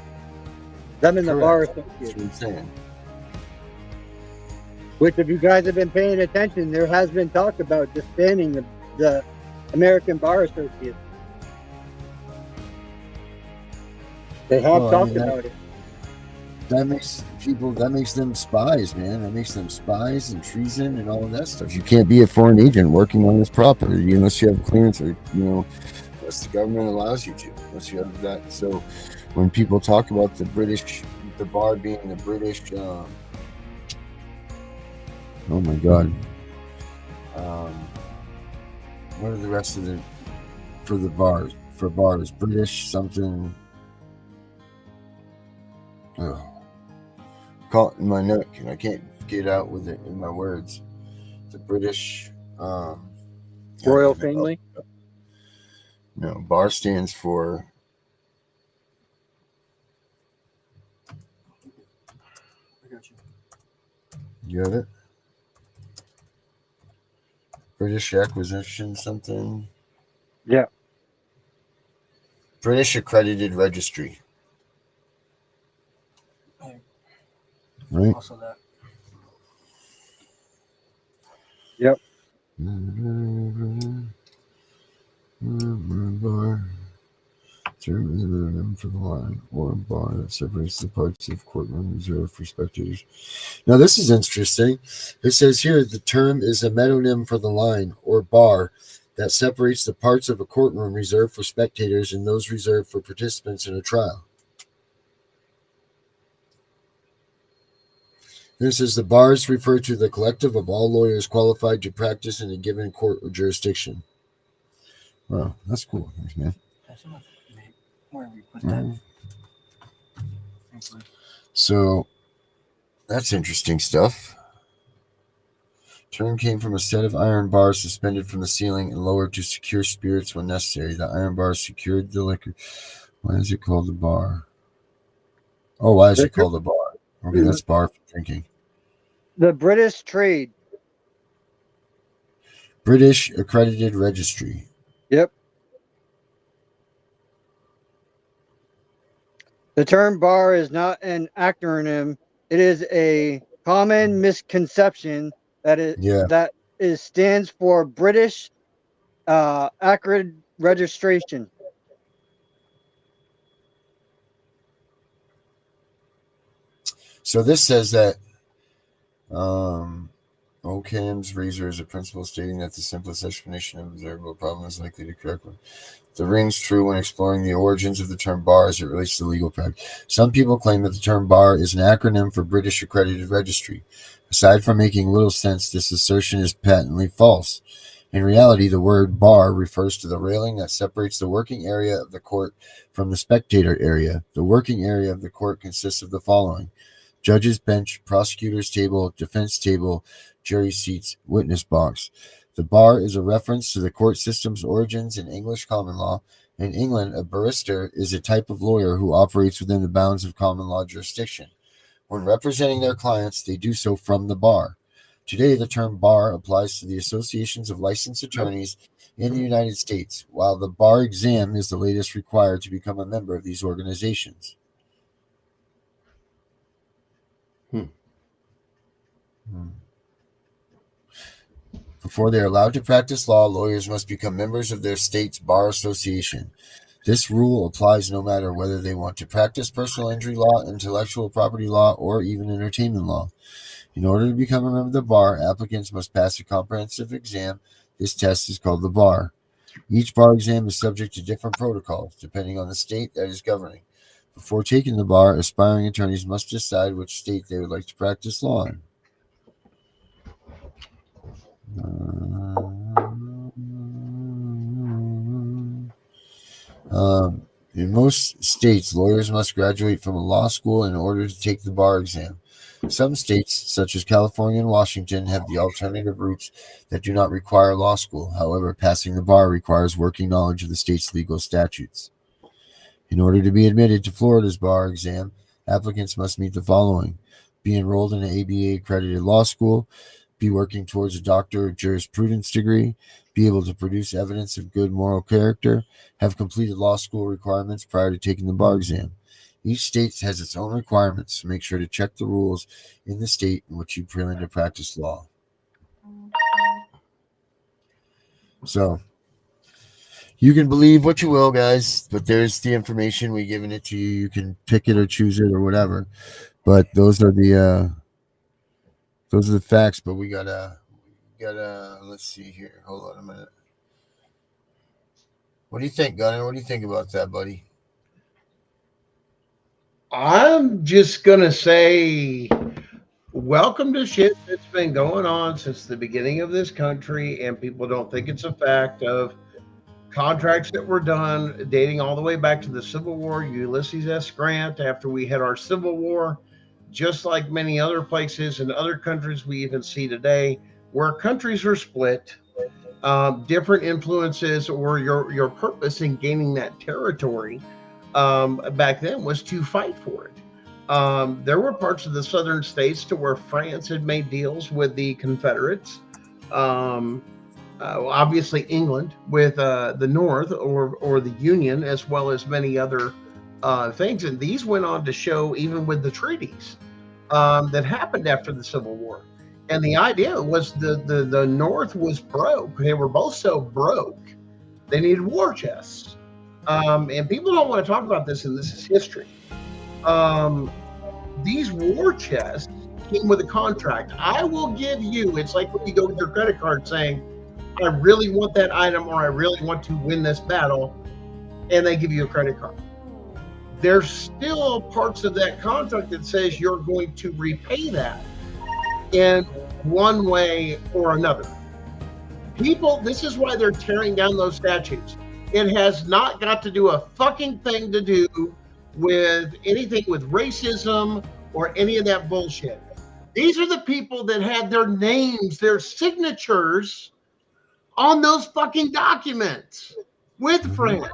Them and the bar association. That's what I'm saying. Which, if you guys have been paying attention, there has been talk about disbanding the American Bar Association. They have talked about it. That makes them spies, man. That makes them spies and treason and all of that stuff. You can't be a foreign agent working on this property unless you have clearance, or unless the government allows you to, unless you have that. So when people talk about the bar being the British, oh my God, what are the rest of the for the bars. For bars, British something. Oh, caught in my neck, and I can't get out with it in my words. The British Royal damn it. family. No, bar stands for. I got you. You have it. British acquisition something. Yeah. British accredited registry. Hey, Right. also that. Yep. Bar. Term is a minimum for the line or bar that separates the parts of courtroom reserved for spectators. Now, this is interesting. It says here the term is a metonym for the line or bar that separates the parts of a courtroom reserved for spectators and those reserved for participants in a trial. This is the bars refer to the collective of all lawyers qualified to practice in a given court or jurisdiction. Wow, that's cool. Thanks, man. That's enough. Wherever you put that. So that's interesting stuff. Term came from a set of iron bars suspended from the ceiling and lowered to secure spirits when necessary. The iron bars secured the liquor. Why is it called the bar? Oh, why is it called a bar? Okay, that's bar for drinking. The British trade. British accredited registry. Yep. The term bar is not an acronym. It is a common misconception that stands for British accredited registration. So this says that Occam's razor is a principle stating that the simplest explanation of an observable problem is likely to correct one. The rings true when exploring the origins of the term bar as it relates to legal practice. Some people claim that the term bar is an acronym for British Accredited Registry. Aside from making little sense, this assertion is patently false. In reality, the word bar refers to the railing that separates the working area of the court from the spectator area. The working area of the court consists of the following: judge's bench, prosecutor's table, defense table, jury seats, witness box. The bar is a reference to the court system's origins in English common law. In England, a barrister is a type of lawyer who operates within the bounds of common law jurisdiction. When representing their clients, they do so from the bar. Today, the term bar applies to the associations of licensed attorneys in the United States, while the bar exam is the latest required to become a member of these organizations. Before they are allowed to practice law, lawyers must become members of their state's bar association. This rule applies no matter whether they want to practice personal injury law, intellectual property law, or even entertainment law. In order to become a member of the bar, applicants must pass a comprehensive exam. This test is called the bar. Each bar exam is subject to different protocols, depending on the state that is governing. Before taking the bar, aspiring attorneys must decide which state they would like to practice law in. In most states, lawyers must graduate from a law school in order to take the bar exam. Some states, such as California and Washington, have the alternative routes that do not require law school. However, passing the bar requires working knowledge of the state's legal statutes. In order to be admitted to Florida's bar exam, applicants must meet the following: be enrolled in an ABA accredited law school, be working towards a doctor of jurisprudence degree, be able to produce evidence of good moral character, have completed law school requirements prior to taking the bar exam. Each state has its own requirements, so make sure to check the rules in the state in which you plan to practice law. So, you can believe what you will, guys, but there's the information. We've given it to you. You can pick it or choose it or whatever. But those are the facts. But we gotta let's see here. Hold on a minute. What do you think, Gunnar? What do you think about that, buddy? I'm just going to say, welcome to shit that's been going on since the beginning of this country, and people don't think it's a fact of contracts that were done dating all the way back to the Civil War, Ulysses S. Grant, after we had our Civil War, just like many other places and other countries we even see today, where countries are split, different influences, or your purpose in gaining that territory back then was to fight for it. There were parts of the southern states to where France had made deals with the Confederates. Obviously England with the North or the Union, as well as many other things. And these went on to show, even with the treaties that happened after the Civil War. And the idea was the North was broke. They were both so broke, they needed war chests. And people don't want to talk about this, and this is history. These war chests came with a contract. I will give you, it's like when you go with your credit card saying, I really want that item, or I really want to win this battle, and they give you a credit card. There's still parts of that contract that says you're going to repay that in one way or another. People, this is why they're tearing down those statutes. It has not got to do a fucking thing to do with anything with racism or any of that bullshit. These are the people that had their names, their signatures on those fucking documents with France,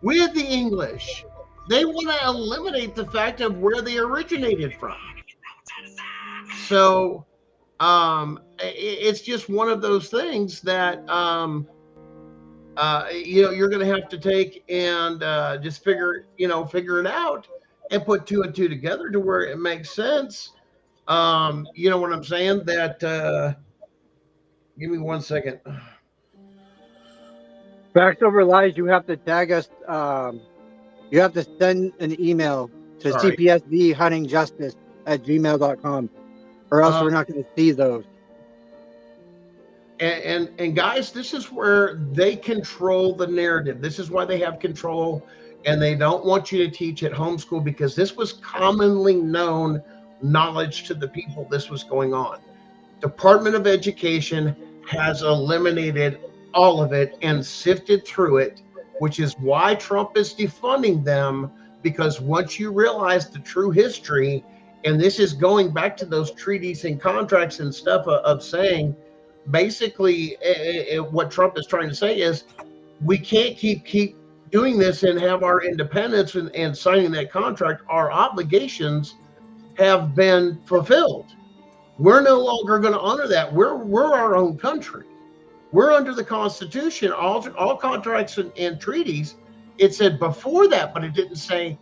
with the English. They want to eliminate the fact of where they originated from. So it's just one of those things that you're going to have to take and just figure it out and put two and two together to where it makes sense. You know what I'm saying? That give me 1 second. Facts over lies. You have to tag us. You have to send an email to cpsvhuntingjustice@gmail.com, or else we're not going to see those. And guys, this is where they control the narrative. This is why they have control, and they don't want you to teach at homeschool, because this was commonly known knowledge to the people. This was going on. Department of Education has eliminated all of it and sifted through it, which is why Trump is defunding them, because once you realize the true history, and this is going back to those treaties and contracts and stuff of saying, basically what Trump is trying to say is we can't keep doing this and have our independence and signing that contract. Our obligations have been fulfilled. We're no longer going to honor that. We're our own country. We're under the Constitution. All contracts and treaties, it said before that, but it didn't say,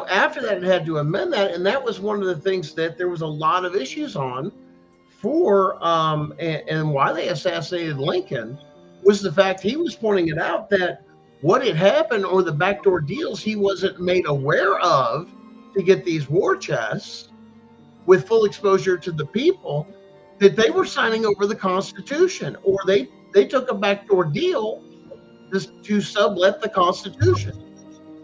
after that it had to amend that. And that was one of the things that there was a lot of issues on for, and why they assassinated Lincoln was the fact he was pointing it out that what had happened, or the backdoor deals he wasn't made aware of to get these war chests with full exposure to the people, that they were signing over the Constitution, or they took a backdoor deal to sublet the Constitution.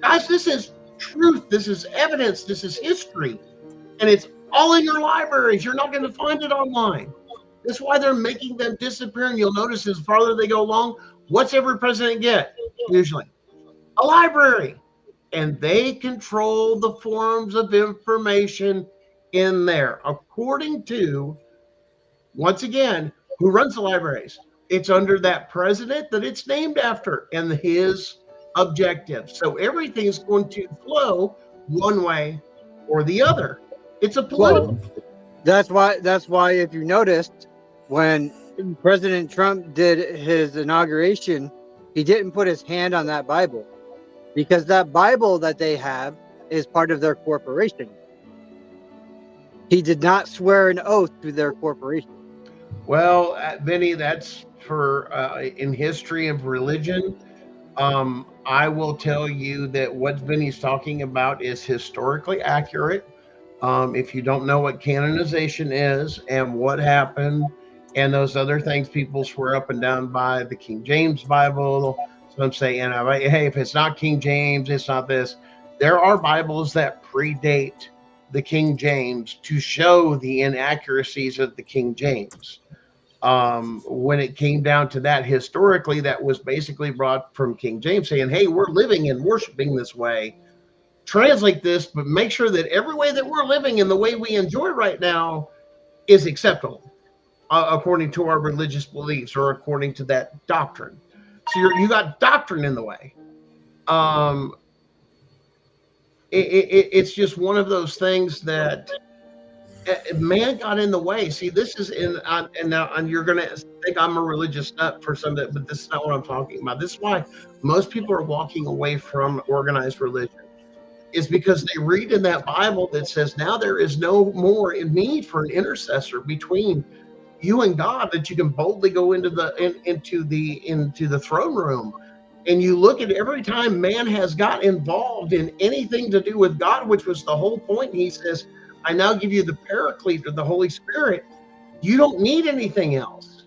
Guys, this is truth. This is evidence. This is history. And it's all in your libraries. You're not going to find it online. That's why they're making them disappear. And you'll notice as farther they go along, what's every president get? Usually a library. And they control the forms of information in there, according to, once again, who runs the libraries. It's under that president that it's named after and his objectives. So everything's going to flow one way or the other. It's a political. That's why if you noticed, when President Trump did his inauguration, he didn't put his hand on that Bible, because that Bible that they have is part of their corporation. He did not swear an oath to their corporation. Well, Vinny, that's for in history of religion. I will tell you that what Vinny's talking about is historically accurate. If you don't know what canonization is and what happened and those other things people swear up and down by, the King James Bible, some say, hey, if it's not King James, it's not this. There are Bibles that predate the King James to show the inaccuracies of the King James. when it came down to that, historically, that was basically brought from King James saying, hey, we're living and worshiping this way. Translate this, but make sure that every way that we're living and the way we enjoy right now is acceptable according to our religious beliefs or according to that doctrine. So you got doctrine in the way. It's just one of those things that man got in the way. See, this is and now you're going to think I'm a religious nut for some of it, but this is not what I'm talking about. This is why most people are walking away from organized religion, is because they read in that Bible that says now there is no more need for an intercessor between you and God, that you can boldly go into the throne room. And you look at every time man has got involved in anything to do with God, which was the whole point. He says, I now give you the Paraclete or the Holy Spirit. You don't need anything else.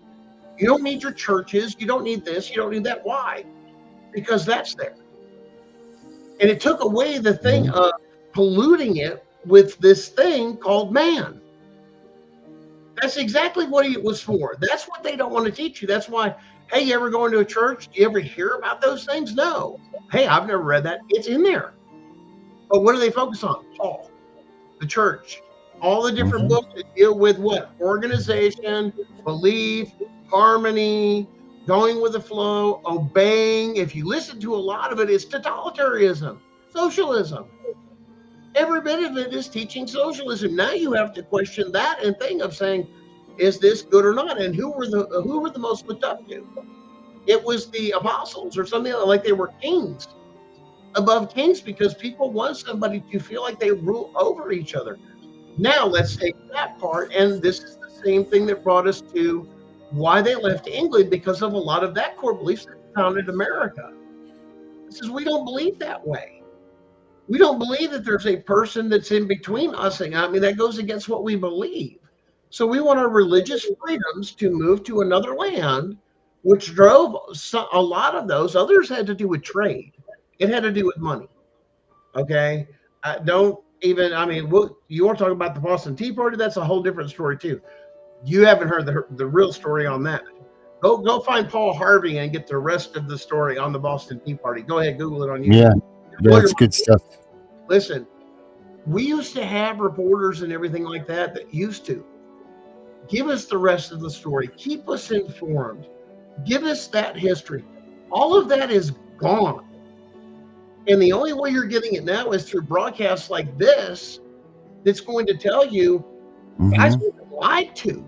You don't need your churches. You don't need this. You don't need that. Why? Because that's there. And it took away the thing of polluting it with this thing called man. That's exactly what it was for. That's what they don't want to teach you. That's why, hey, you ever go into a church? Do you ever hear about those things? No. Hey, I've never read that. It's in there. But what do they focus on? Paul, the church, all the different books that deal with what? Organization, belief, harmony, going with the flow, obeying. If you listen to a lot of it, it's totalitarianism, socialism. Every bit of it is teaching socialism. Now you have to question that and thing of saying, is this good or not? And who were the most looked up to? It was the apostles or something like they were kings above kings, because people want somebody to feel like they rule over each other. Now let's take that part, and this is the same thing that brought us to why they left England, because of a lot of that core beliefs that founded America. This is, we don't believe that way. We don't believe that there's a person that's in between us. I mean, that goes against what we believe. So we want our religious freedoms to move to another land, which drove a lot of those. Others had to do with trade. It had to do with money. Okay. You want to talk about the Boston Tea Party? That's a whole different story too. You haven't heard the real story on that. Go find Paul Harvey and get the rest of the story on the Boston Tea Party. Go ahead, Google it on YouTube. Yeah, that's good stuff. Listen, we used to have reporters and everything like that used to give us the rest of the story, keep us informed, give us that history. All of that is gone. And the only way you're getting it now is through broadcasts like this that's going to tell you, guys, we've been lied to.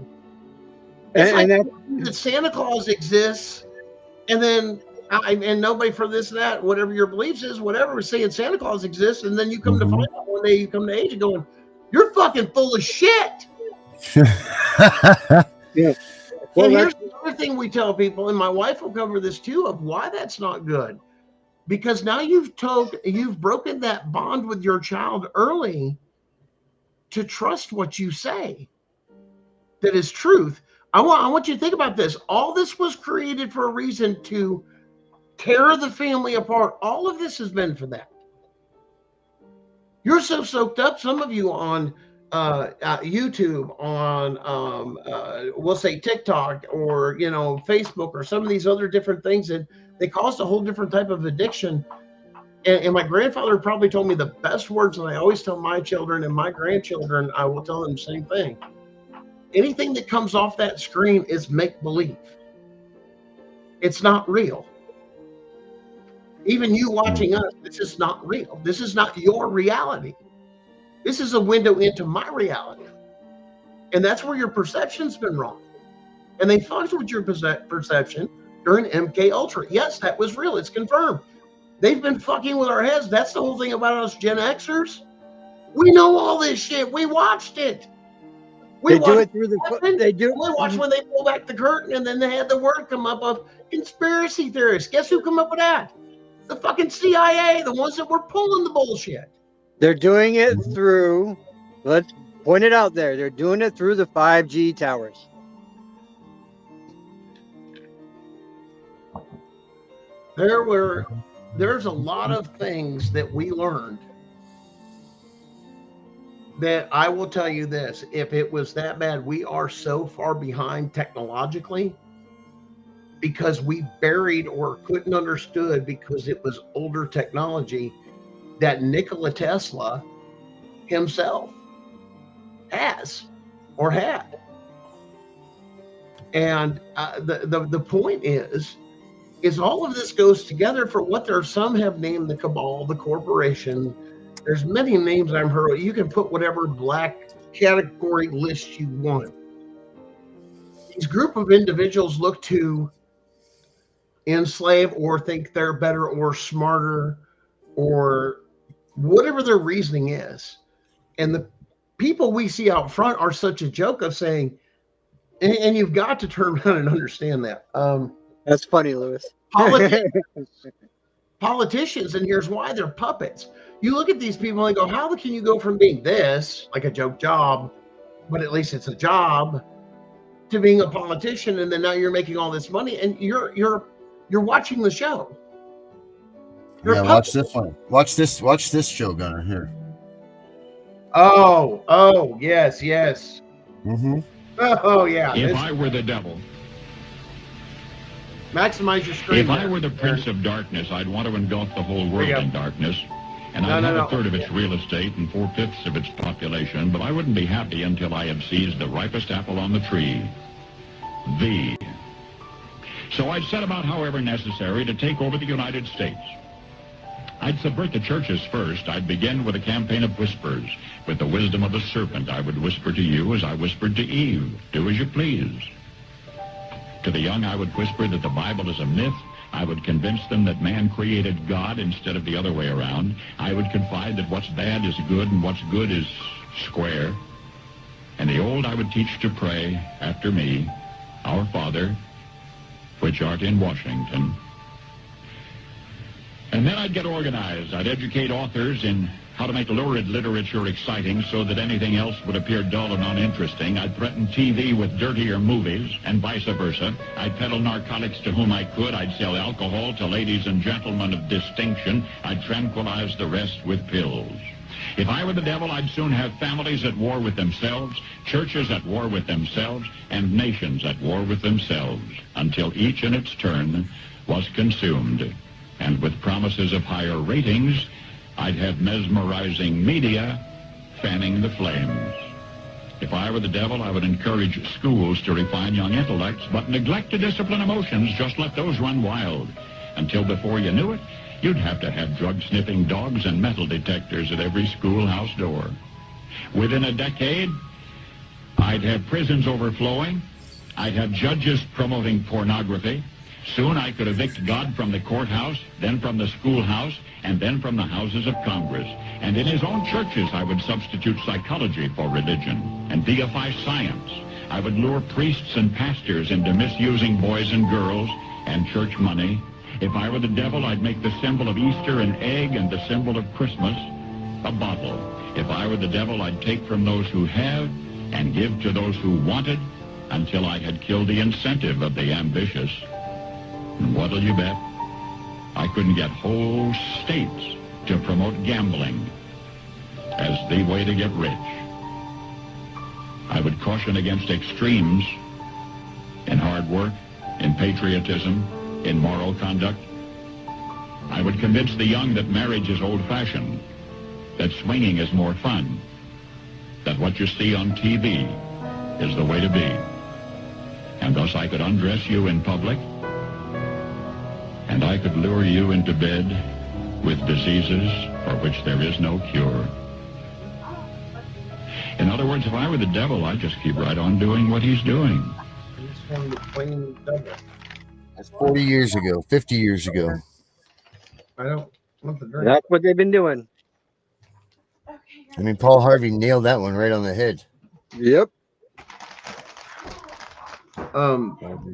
It's that Santa Claus exists, and then and nobody for this and that, whatever your beliefs is, whatever, is saying Santa Claus exists, and then you come to find out one day, you come to age and going, you're fucking full of shit. Yeah. Well, and here's the other thing we tell people, and my wife will cover this too, of why that's not good. Because now you've broken that bond with your child early to trust what you say that is truth. I want you to think about this. All this was created for a reason, to tear the family apart. All of this has been for that. You're so soaked up, some of you, on YouTube, on we'll say TikTok, or Facebook, or some of these other different things, that they caused a whole different type of addiction. And my grandfather probably told me the best words, and I always tell my children and my grandchildren, I will tell them the same thing. Anything that comes off that screen is make-believe. It's not real. Even you watching us, this is not real. This is not your reality. This is a window into my reality. And that's where your perception's been wrong. And they fucked with your perception during MK Ultra. Yes, that was real. It's confirmed. They've been fucking with our heads. That's the whole thing about us Gen Xers. We know all this shit. We watched it. They do it through They watch when they pull back the curtain, and then they had the word come up of conspiracy theorists. Guess who come up with that? The fucking CIA, the ones that were pulling the bullshit. They're doing it through, let's point it out there, they're doing it through the 5G towers. There's a lot of things that we learned that I will tell you this, if it was that bad, we are so far behind technologically because we buried or couldn't understood because it was older technology that Nikola Tesla himself has or had. And the point is all of this goes together for what there some have named the cabal, the corporation. There's many names I've heard. You can put whatever black category list you want. These group of individuals look to enslave or think they're better or smarter or whatever their reasoning is. And the people we see out front are such a joke of saying, and you've got to turn around and understand that. That's funny, Lewis. Politicians, and here's why, they're puppets. You look at these people and go, how can you go from being this, like a joke job, but at least it's a job, to being a politician, and then now you're making all this money, and you're watching the show. Yeah, watch this one. Watch this show, Gunner. Here. Oh, yes. Mm-hmm. Oh, yeah. If I were the devil, maximize your screen. if I were the prince of darkness, I'd want to engulf the whole world in darkness. And I'd have a third of its real estate and 4/5 of its population, but I wouldn't be happy until I had seized the ripest apple on the tree. So I'd set about, however necessary, to take over the United States. I'd subvert the churches first. I'd begin with a campaign of whispers. With the wisdom of the serpent, I would whisper to you as I whispered to Eve, do as you please. To the young, I would whisper that the Bible is a myth. I would convince them that man created God instead of the other way around. I would confide that what's bad is good and what's good is square. And the old, I would teach to pray after me, Our Father, which art in Washington. And then I'd get organized. I'd educate authors in how to make lurid literature exciting so that anything else would appear dull and uninteresting. I'd threaten TV with dirtier movies and vice versa. I'd peddle narcotics to whom I could. I'd sell alcohol to ladies and gentlemen of distinction. I'd tranquilize the rest with pills. If I were the devil, I'd soon have families at war with themselves, churches at war with themselves, and nations at war with themselves, until each in its turn was consumed. And with promises of higher ratings, I'd have mesmerizing media fanning the flames. If I were the devil, I would encourage schools to refine young intellects, but neglect to discipline emotions, just let those run wild. Until before you knew it, you'd have to have drug-sniffing dogs and metal detectors at every schoolhouse door. Within a decade, I'd have prisons overflowing. I'd have judges promoting pornography. Soon I could evict God from the courthouse, then from the schoolhouse, and then from the houses of Congress. And in his own churches, I would substitute psychology for religion and deify science. I would lure priests and pastors into misusing boys and girls and church money. If I were the devil, I'd make the symbol of Easter an egg and the symbol of Christmas a bottle. If I were the devil, I'd take from those who have and give to those who wanted until I had killed the incentive of the ambitious. And what'll you bet? I couldn't get whole states to promote gambling as the way to get rich. I would caution against extremes in hard work, in patriotism, in moral conduct. I would convince the young that marriage is old-fashioned, that swinging is more fun, that what you see on TV is the way to be. And thus I could undress you in public, and I could lure you into bed with diseases for which there is no cure. In other words, if I were the devil, I'd just keep right on doing what he's doing. That's 40 years ago, 50 years ago. I don't want the drink. That's what they've been doing. I mean, Paul Harvey nailed that one right on the head. Yep.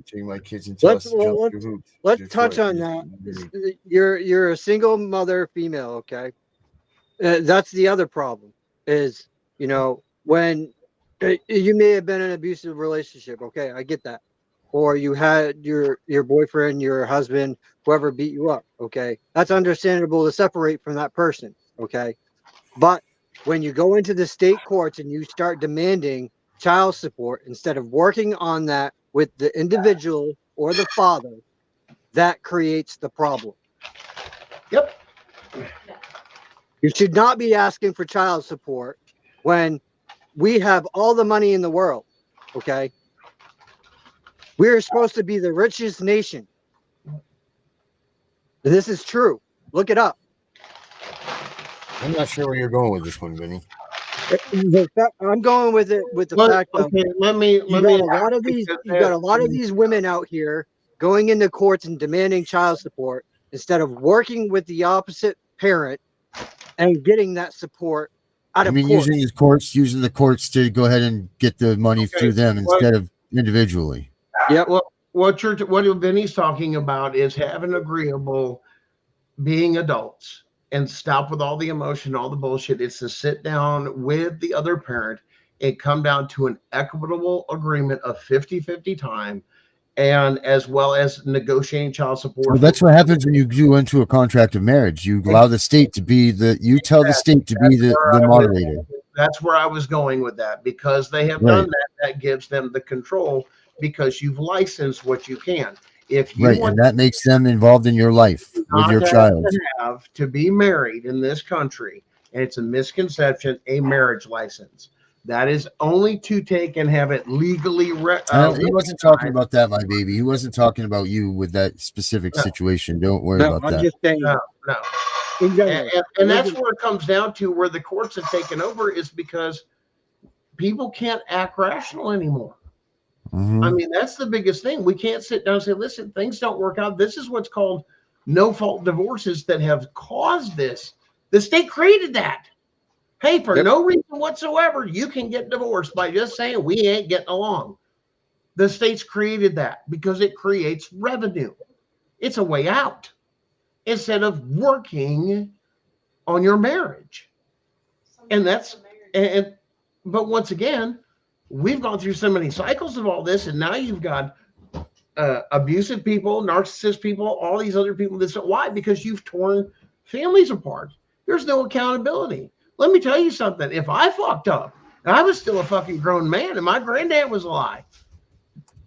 Taking my kids and Let's touch on that. You're a single mother, female, okay? That's the other problem. Is when you may have been in an abusive relationship, okay? I get that. Or you had your boyfriend, your husband, whoever beat you up, okay? That's understandable to separate from that person, okay? But when you go into the state courts and you start demanding child support instead of working on that with the individual or the father, that creates the problem. Yep. You should not be asking for child support when we have all the money in the world, okay? We're supposed to be the richest nation. This is true. Look it up. I'm not sure where you're going with this one, Vinny. I'm going with it with the fact of you got a lot of these women out here going into courts and demanding child support instead of working with the opposite parent and getting that support out of court. using the courts to go ahead and get the money through them instead of individually. Yeah. Well, what Vinny's talking about is having agreeable, being adults, and stop with all the emotion, all the bullshit. It's to sit down with the other parent and come down to an equitable agreement of 50-50 time, and as well as negotiating child support. Well, that's what happens when you go into a contract of marriage. You allow the state to be you tell the state to be the moderator. That's where I was going with that, because they have done that. That gives them the control, because you've licensed what you can. If you want, and that makes them involved in your life with your child. Have to be married in this country, and it's a misconception, a marriage license. That is only to take and have it legally. He wasn't talking about that, my baby. He wasn't talking about you with that specific situation. Don't worry about that. Just saying. No. And that's where it comes down to, where the courts have taken over, is because people can't act rational anymore. Mm-hmm. I mean, that's the biggest thing. We can't sit down and say, listen, things don't work out. This is what's called no-fault divorces that have caused this. The state created that. Hey, for no reason whatsoever, you can get divorced by just saying we ain't getting along. The state's created that because it creates revenue. It's a way out instead of working on your marriage. But once again, we've gone through so many cycles of all this, and now you've got abusive people, narcissist people, all these other people. Why? Because you've torn families apart. There's no accountability. Let me tell you something. If I fucked up, and I was still a fucking grown man, and my granddad was alive,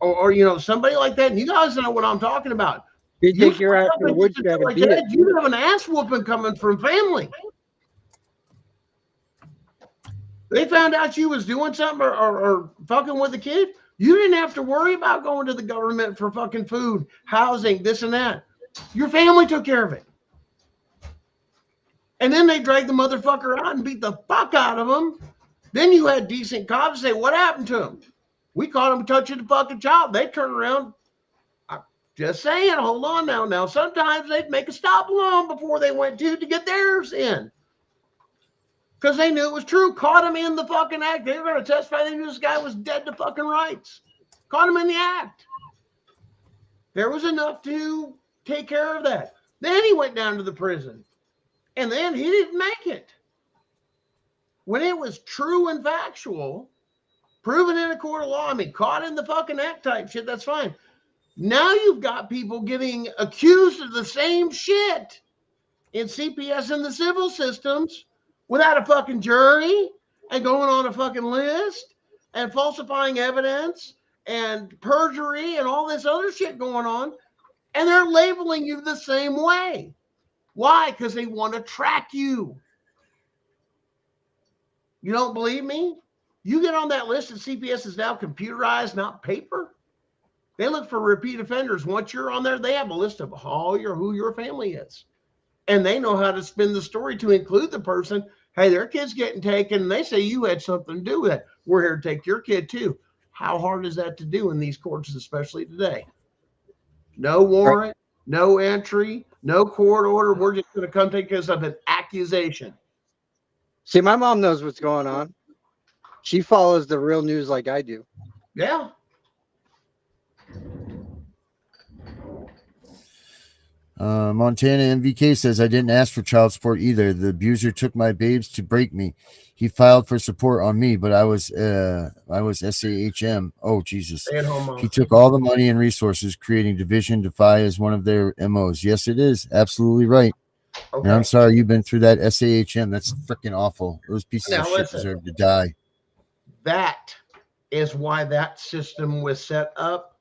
or somebody like that, and you guys know what I'm talking about. You take your ass to the woodshed and beat it. You have an ass whooping coming from family. They found out you was doing something or fucking with a kid. You didn't have to worry about going to the government for fucking food, housing, this and that. Your family took care of it. And then they dragged the motherfucker out and beat the fuck out of him. Then you had decent cops say, what happened to him? We caught him touching the fucking child. They turn around. I'm just saying, hold on now. Now, sometimes they'd make a stop along before they went to get theirs in. Because they knew it was true. Caught him in the fucking act. They were going to testify. They knew this guy was dead to fucking rights. Caught him in the act. There was enough to take care of that. Then he went down to the prison. And then he didn't make it. When it was true and factual, proven in a court of law, I mean, caught in the fucking act type shit, that's fine. Now you've got people getting accused of the same shit in CPS and the civil systems, without a fucking jury, and going on a fucking list and falsifying evidence and perjury and all this other shit going on. And they're labeling you the same way. Why? Because they want to track you. You don't believe me? You get on that list, and CPS is now computerized, not paper. They look for repeat offenders. Once you're on there, they have a list of who your family is. And they know how to spin the story to include the person. Hey, their kid's getting taken, and they say you had something to do with it. We're here to take your kid too. How hard is that to do in these courts, especially today? No warrant, no entry, no court order. We're just going to come take us of an accusation. See, my mom knows what's going on. She follows the real news like I do. Yeah. Montana MVK says, I didn't ask for child support either. The abuser took my babes to break me. He filed for support on me, but I was SAHM. Oh, Jesus. He took all the money and resources, creating division, defy as one of their MOs. Yes, it is. Absolutely right. And I'm sorry you've been through that SAHM. That's freaking awful. Those pieces Now, of shit listen. deserve to die. That is why that system was set up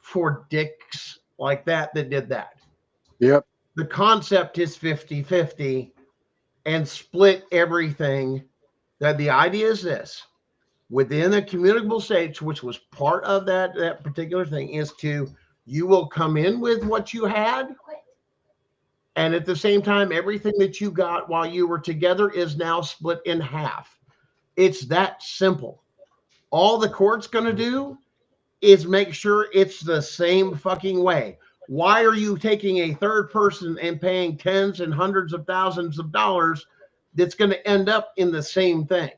for dicks like that did that. Yep. The concept is 50-50 and split everything. That the idea is this: within the communicable stage, which was part of that particular thing, is you will come in with what you had, and at the same time, everything that you got while you were together is now split in half. It's that simple. All the court's going to do is make sure it's the same fucking way. Why are you taking a third person and paying tens and hundreds of thousands of dollars that's going to end up in the same thing?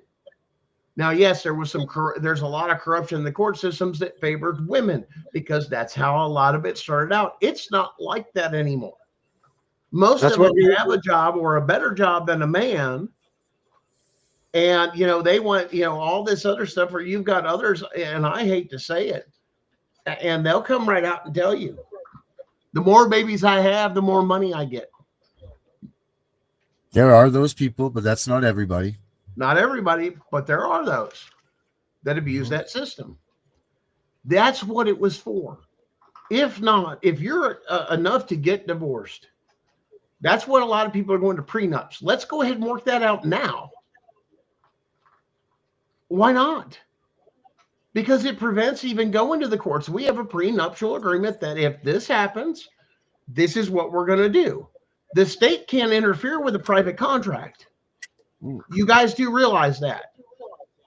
Now, yes, there's a lot of corruption in the court systems that favored women because that's how a lot of it started out. It's not like that anymore. Most of them have a job or a better job than a man. And, they want, all this other stuff where you've got others, and I hate to say it, and they'll come right out and tell you, the more babies I have, the more money I get. There are those people, but that's not everybody. Not everybody, but there are those that abuse that system. That's what it was for. If not, if you're enough to get divorced, that's what a lot of people are going to prenups. Let's go ahead and work that out now. Why not? Because it prevents even going to the courts. We have a prenuptial agreement that if this happens, this is what we're going to do. The state can't interfere with a private contract. You guys do realize that.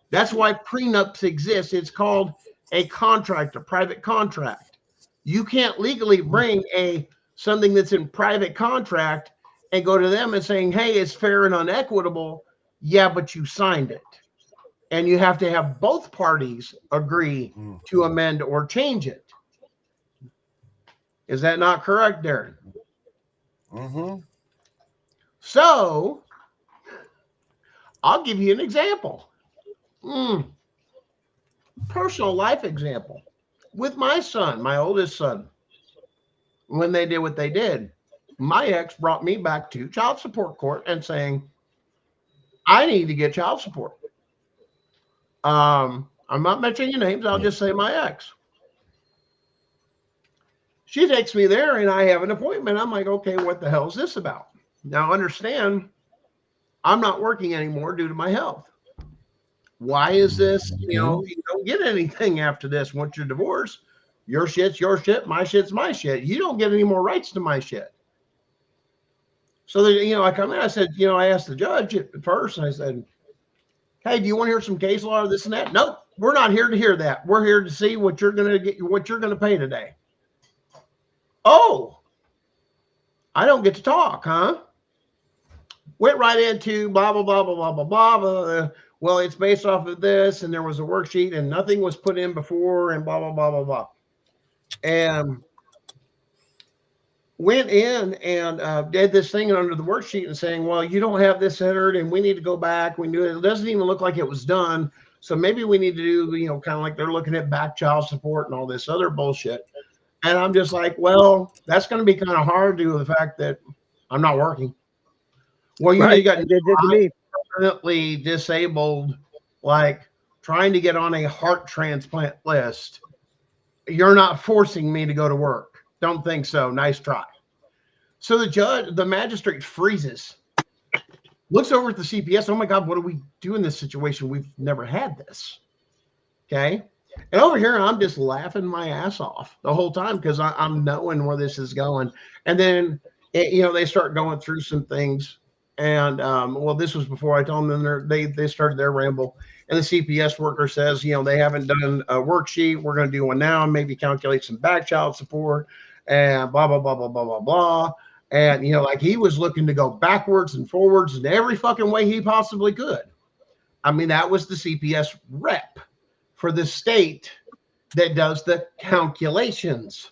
That's why prenups exist. It's called a contract, a private contract. You can't legally bring something that's in private contract and go to them and saying, hey, it's fair and unequitable. Yeah, but you signed it. And you have to have both parties agree to amend or change it. Is that not correct, Darren? Mm-hmm. So, I'll give you an example. Personal life example. With my son, my oldest son, when they did what they did, my ex brought me back to child support court and saying, I need to get child support. I'm not mentioning names. I'll just say my ex. She takes me there and I have an appointment. I'm like, okay, what the hell is this about? Now understand, I'm not working anymore due to my health. Why is this? You don't get anything after this. Once you're divorced, your shit's your shit. My shit's my shit. You don't get any more rights to my shit. So, I come in, I said, I asked the judge at first, and I said, hey, do you want to hear some case law or this and that? Nope, we're not here to hear that. We're here to see what you're going to get, what you're going to pay today. Oh, I don't get to talk, huh? Went right into blah, blah, blah, blah, blah, blah, blah. Well, it's based off of this, and there was a worksheet, and nothing was put in before, and blah, blah, blah, blah, blah. And went in and did this thing under the worksheet and saying, well, you don't have this entered, and we need to go back. We knew it doesn't even look like it was done. So maybe we need to do, kind of like they're looking at back child support and all this other bullshit. And I'm just like, well, that's going to be kind of hard due to the fact that I'm not working. Well, you got permanently disabled, like trying to get on a heart transplant list. You're not forcing me to go to work. Don't think so. Nice try. So the magistrate freezes, looks over at the CPS. Oh my God, what do we do in this situation? We've never had this. Okay. And over here, I'm just laughing my ass off the whole time because I'm knowing where this is going. And then, they start going through some things. And, this was before I told them they started their ramble. And the CPS worker says, they haven't done a worksheet. We're going to do one now and maybe calculate some back child support and blah, blah, blah, blah, blah, blah, blah. And, like he was looking to go backwards and forwards in every fucking way he possibly could. I mean, that was the CPS rep for the state that does the calculations.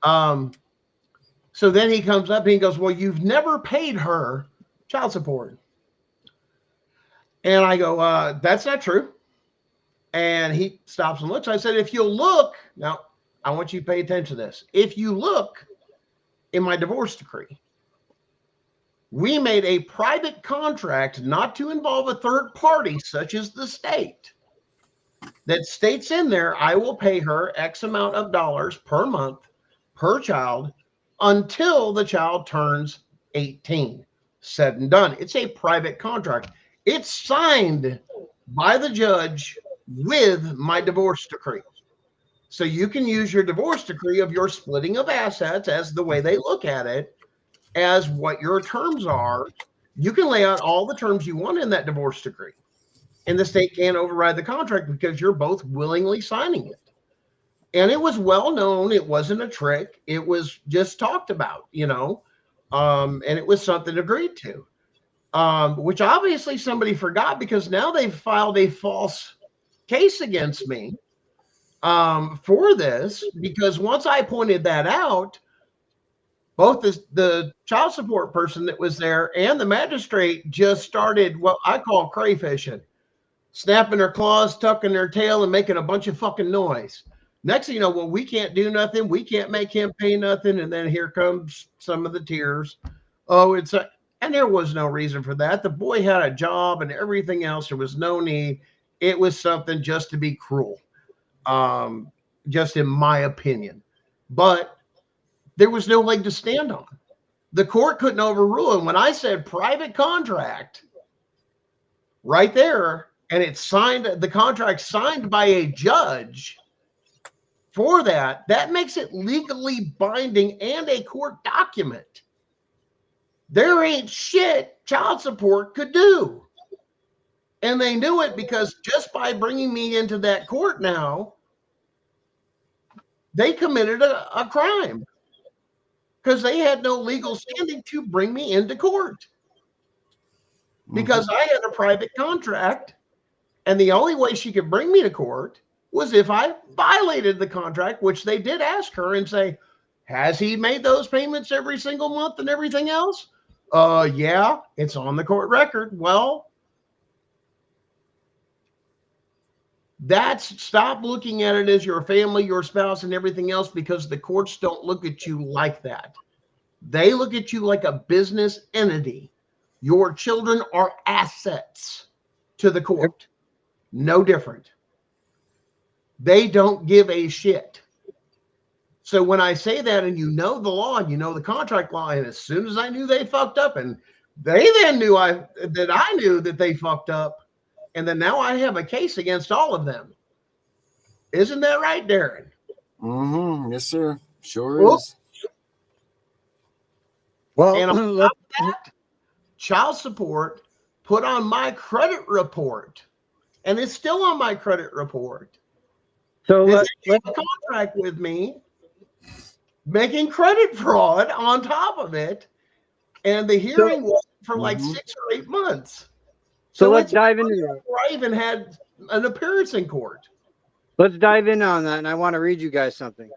So then he comes up and he goes, well, you've never paid her child support. And I go, that's not true. And he stops and looks. I said, if you'll look, now I want you to pay attention to this. If you look in my divorce decree, We made a private contract not to involve a third party, such as the state, that states in there, I will pay her X amount of dollars per month per child until the child turns 18. Said and done. It's a private contract. It's signed by the judge with my divorce decree. So you can use your divorce decree of your splitting of assets as the way they look at it, as what your terms are. You can lay out all the terms you want in that divorce decree, and the state can't override the contract because you're both willingly signing it. And it was well known. It wasn't a trick. It was just talked about, and it was something agreed to, which obviously somebody forgot, because now they've filed a false case against me for this, because once I pointed that out, both the child support person that was there and the magistrate just started what I call crayfishing, snapping their claws, tucking their tail, and making a bunch of fucking noise. Next thing you know, well, we can't do nothing. We can't make him pay nothing. And then here comes some of the tears. Oh, and there was no reason for that. The boy had a job and everything else. There was no need. It was something just to be cruel. Just in my opinion, but there was no leg to stand on. The court couldn't overrule it. When I said private contract right there, and it's signed, the contract signed by a judge for that makes it legally binding and a court document. There ain't shit child support could do. And they knew it, because just by bringing me into that court now, they committed a crime, because they had no legal standing to bring me into court, because I had a private contract, and the only way she could bring me to court was if I violated the contract, which they did ask her and say, has he made those payments every single month and everything else? Yeah, it's on the court record. Well, stop looking at it as your family, your spouse, and everything else, because the courts don't look at you like that. They look at you like a business entity. Your children are assets to the court. No different. They don't give a shit. So when I say that, and you know the law, and you know the contract law, and as soon as I knew they fucked up, and they then knew that I knew that they fucked up, and then now I have a case against all of them. Isn't that right, Darren? Mm-hmm. Yes, sir. Sure is. Well, and on top of that, child support put on my credit report, and it's still on my credit report. So let's contract with me, making credit fraud on top of it, and the hearing was for like 6 or 8 months. So let's dive into that. I even had an appearance in court. Let's dive in on that, and I want to read you guys something.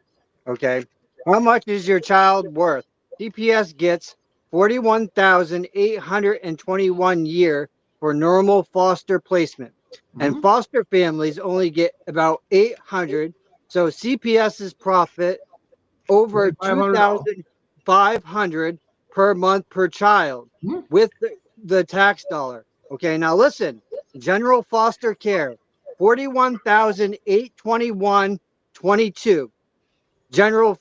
Okay, how much is your child worth? CPS gets $41,821 a year for normal foster placement, and foster families only get about $800. So CPS's profit over $2,500 per month per child with the tax dollar. Okay, now listen. General foster care, $41,821.22. General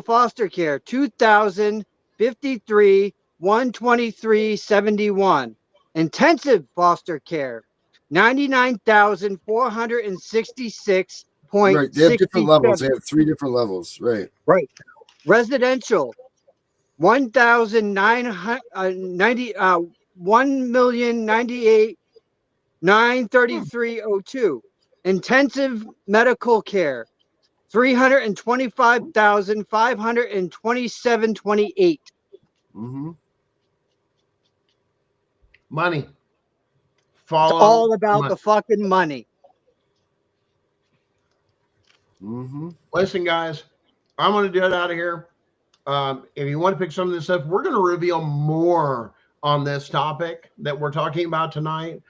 foster care, $2,053,123.71. Intensive foster care, $99,466.67. Right, they have different levels. They have 3 different levels. Right. Right. Residential, $1,098,933.02. Intensive medical care, $325,527.28. Money. It's all about the fucking money. Listen, guys, I'm going to get out of here. If you want to pick some of this up, we're going to reveal more on this topic that we're talking about tonight,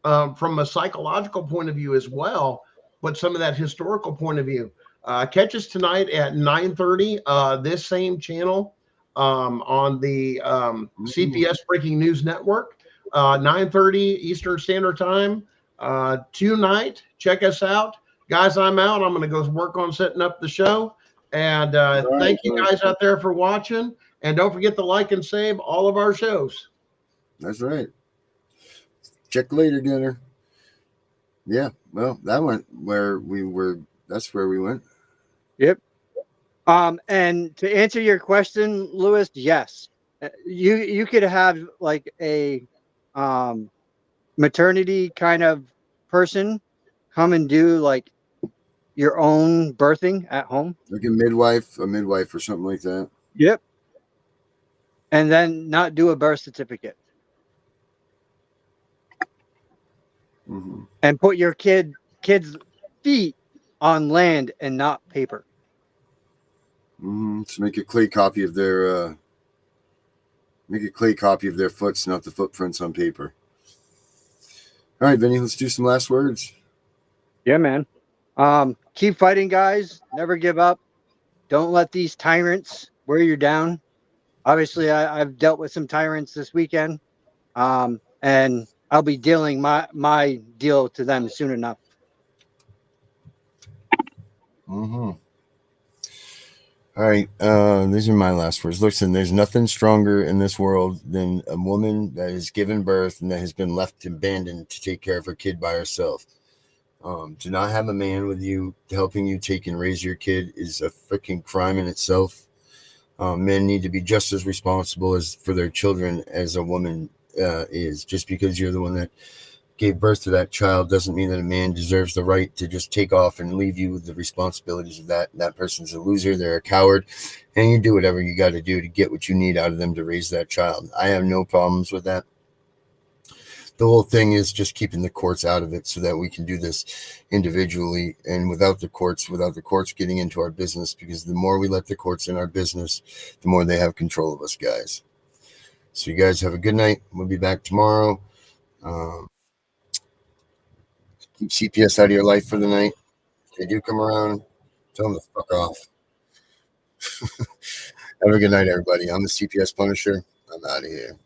from a psychological point of view as well, but some of that historical point of view. Catch us tonight at 9:30, this same channel. on the CPS Breaking News Network, 9:30 Eastern Standard Time tonight. Check us out. Guys, I'm out. I'm going to go work on setting up the show. And thank you guys out there for watching. And don't forget to like and save all of our shows. That's right. Check later, dinner. Yeah, well, that went where we were. That's where we went. Yep. And to answer your question, Lewis, yes, you could have like a maternity kind of person come and do like your own birthing at home, like a midwife or something like that. Yep. And then not do a birth certificate. And put your kids' feet on land and not paper. To make a clay copy of their foots, not the footprints on paper. All right, Vinny, let's do some last words. Yeah, man. Keep fighting, guys. Never give up. Don't let these tyrants wear you down. Obviously, I've dealt with some tyrants this weekend, and I'll be dealing my deal to them soon enough. All right, these are my last words. Listen, there's nothing stronger in this world than a woman that has given birth and that has been left abandoned to take care of her kid by herself. To not have a man with you helping you take and raise your kid is a freaking crime in itself. Men need to be just as responsible as for their children as a woman is. Just because you're the one that gave birth to that child doesn't mean that a man deserves the right to just take off and leave you with the responsibilities of that. That person's a loser. They're a coward, and you do whatever you got to do to get what you need out of them to raise that child. I have no problems with that. The whole thing is just keeping the courts out of it so that we can do this individually and without the courts getting into our business, because the more we let the courts in our business, the more they have control of us, guys. So you guys have a good night. We'll be back tomorrow. Keep CPS out of your life for the night. If they do come around, tell them to fuck off. Have a good night, everybody. I'm the CPS Punisher. I'm out of here.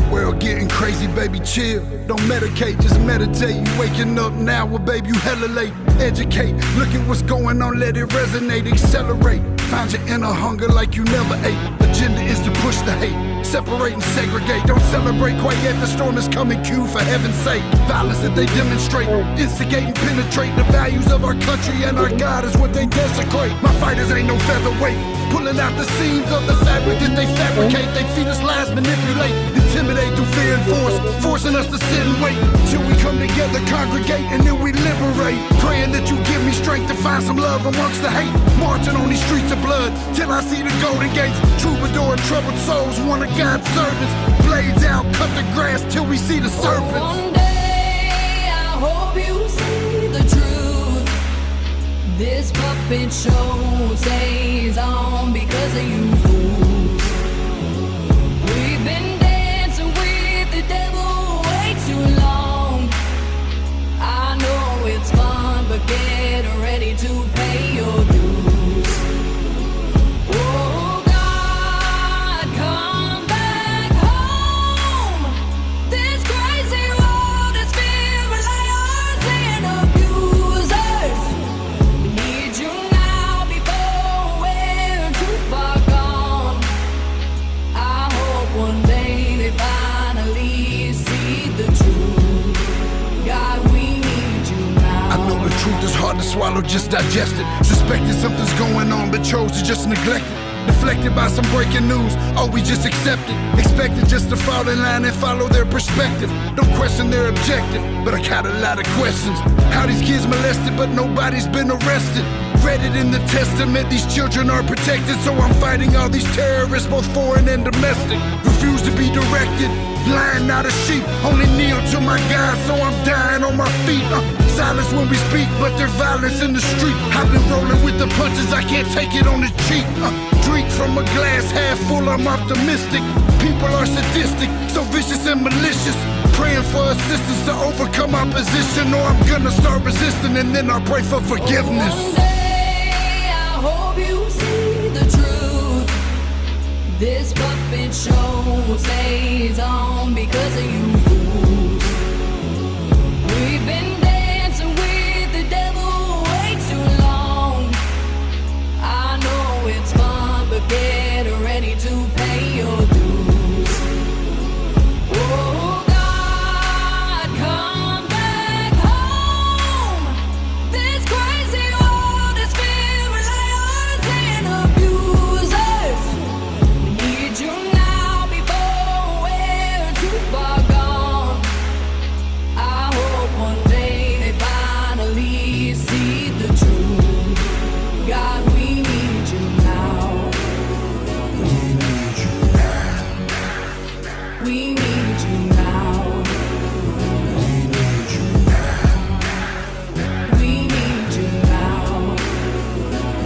World getting crazy, baby, chill. Don't medicate, just meditate. You waking up now, well, baby, you hella late. Educate, look at what's going on, let it resonate, accelerate. Find your inner hunger like you never ate. Agenda is to push the hate, separate and segregate. Don't celebrate quite yet, the storm is coming, Q, for heaven's sake. Violence that they demonstrate, instigate and penetrate the values of our country, and our God is what they desecrate. My fighters ain't no featherweight, pulling out the seams of the fabric that they fabricate. They feed us lies, manipulate, intimidate through fear and force, forcing us to sit and wait till we come together, congregate, and then we liberate. Praying that you give me strength to find some love amongst the hate. Marching on these streets of blood till I see the golden gates. Troubadour and troubled souls, one of God's servants. Blades out, cut the grass till we see the serpents. One day I hope you see the truth. This puppet show stays on because of you fools. We've been dancing with the devil way too long. I know it's fun, but get ready to pay your dues. Oh God, come back home. This crazy world is filled with liars and abusers. We need you now before we're too far gone. I hope one day they finally see the truth. God, we need you now. I know the truth is hard to swallow, just digest it. Suspected something's going on, but chose to just neglect it. Deflected by some breaking news, oh, we just accept it. Expected just to fall in line and follow their perspective. Don't question their objective, but I got a lot of questions. How these kids molested, but nobody's been arrested. Read it in the testament, these children are protected. So I'm fighting all these terrorists, both foreign and domestic. Refuse to be directed, lion not a sheep. Only kneel to my God, so I'm dying on my feet. Silence when we speak, but there's violence in the street. I've been rolling with the punches, I can't take it on the cheek. Drink from a glass half full, I'm optimistic. People are sadistic, so vicious and malicious. Praying for assistance to overcome opposition, or I'm gonna start resisting and then I'll pray for forgiveness. One day I hope you see This puppet show stays on because of you fools. We've been dancing with the devil way too long. I know it's fun, but get ready to pay your dues. Oh God, come back home. This crazy world is filled with liars and abusers. We need you now before we're too far gone. I hope one day they finally see the truth. God, we need you now. We need you now. We need you now. We need you now. We need you now.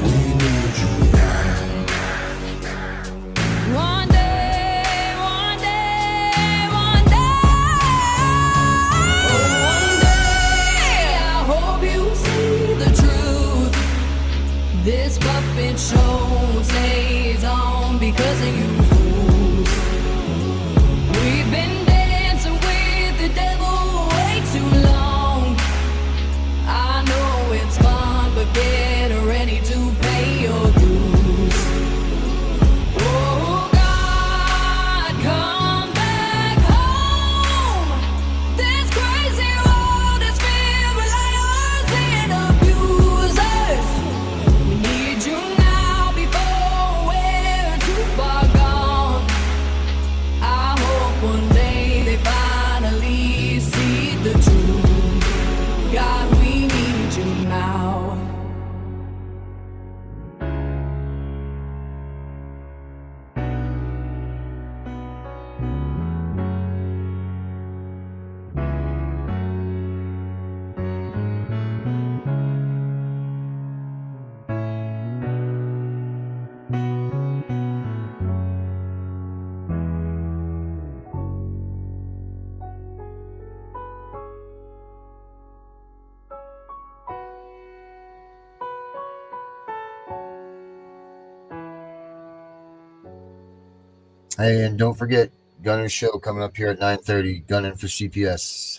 We need you now. One day, one day, one day, I hope you see the truth. This puppet show stays on because of you fools. We've been dancing with the devil way too long. I know it's fun, but get ready to pay your dues. Oh God, come back home. This crazy world is filled with liars and abusers. We need you now before we're too far gone. I hope one day they finally see the truth. God, we need you now. Hey, and don't forget Gunner's show coming up here at 9:30. Gunning for CPS.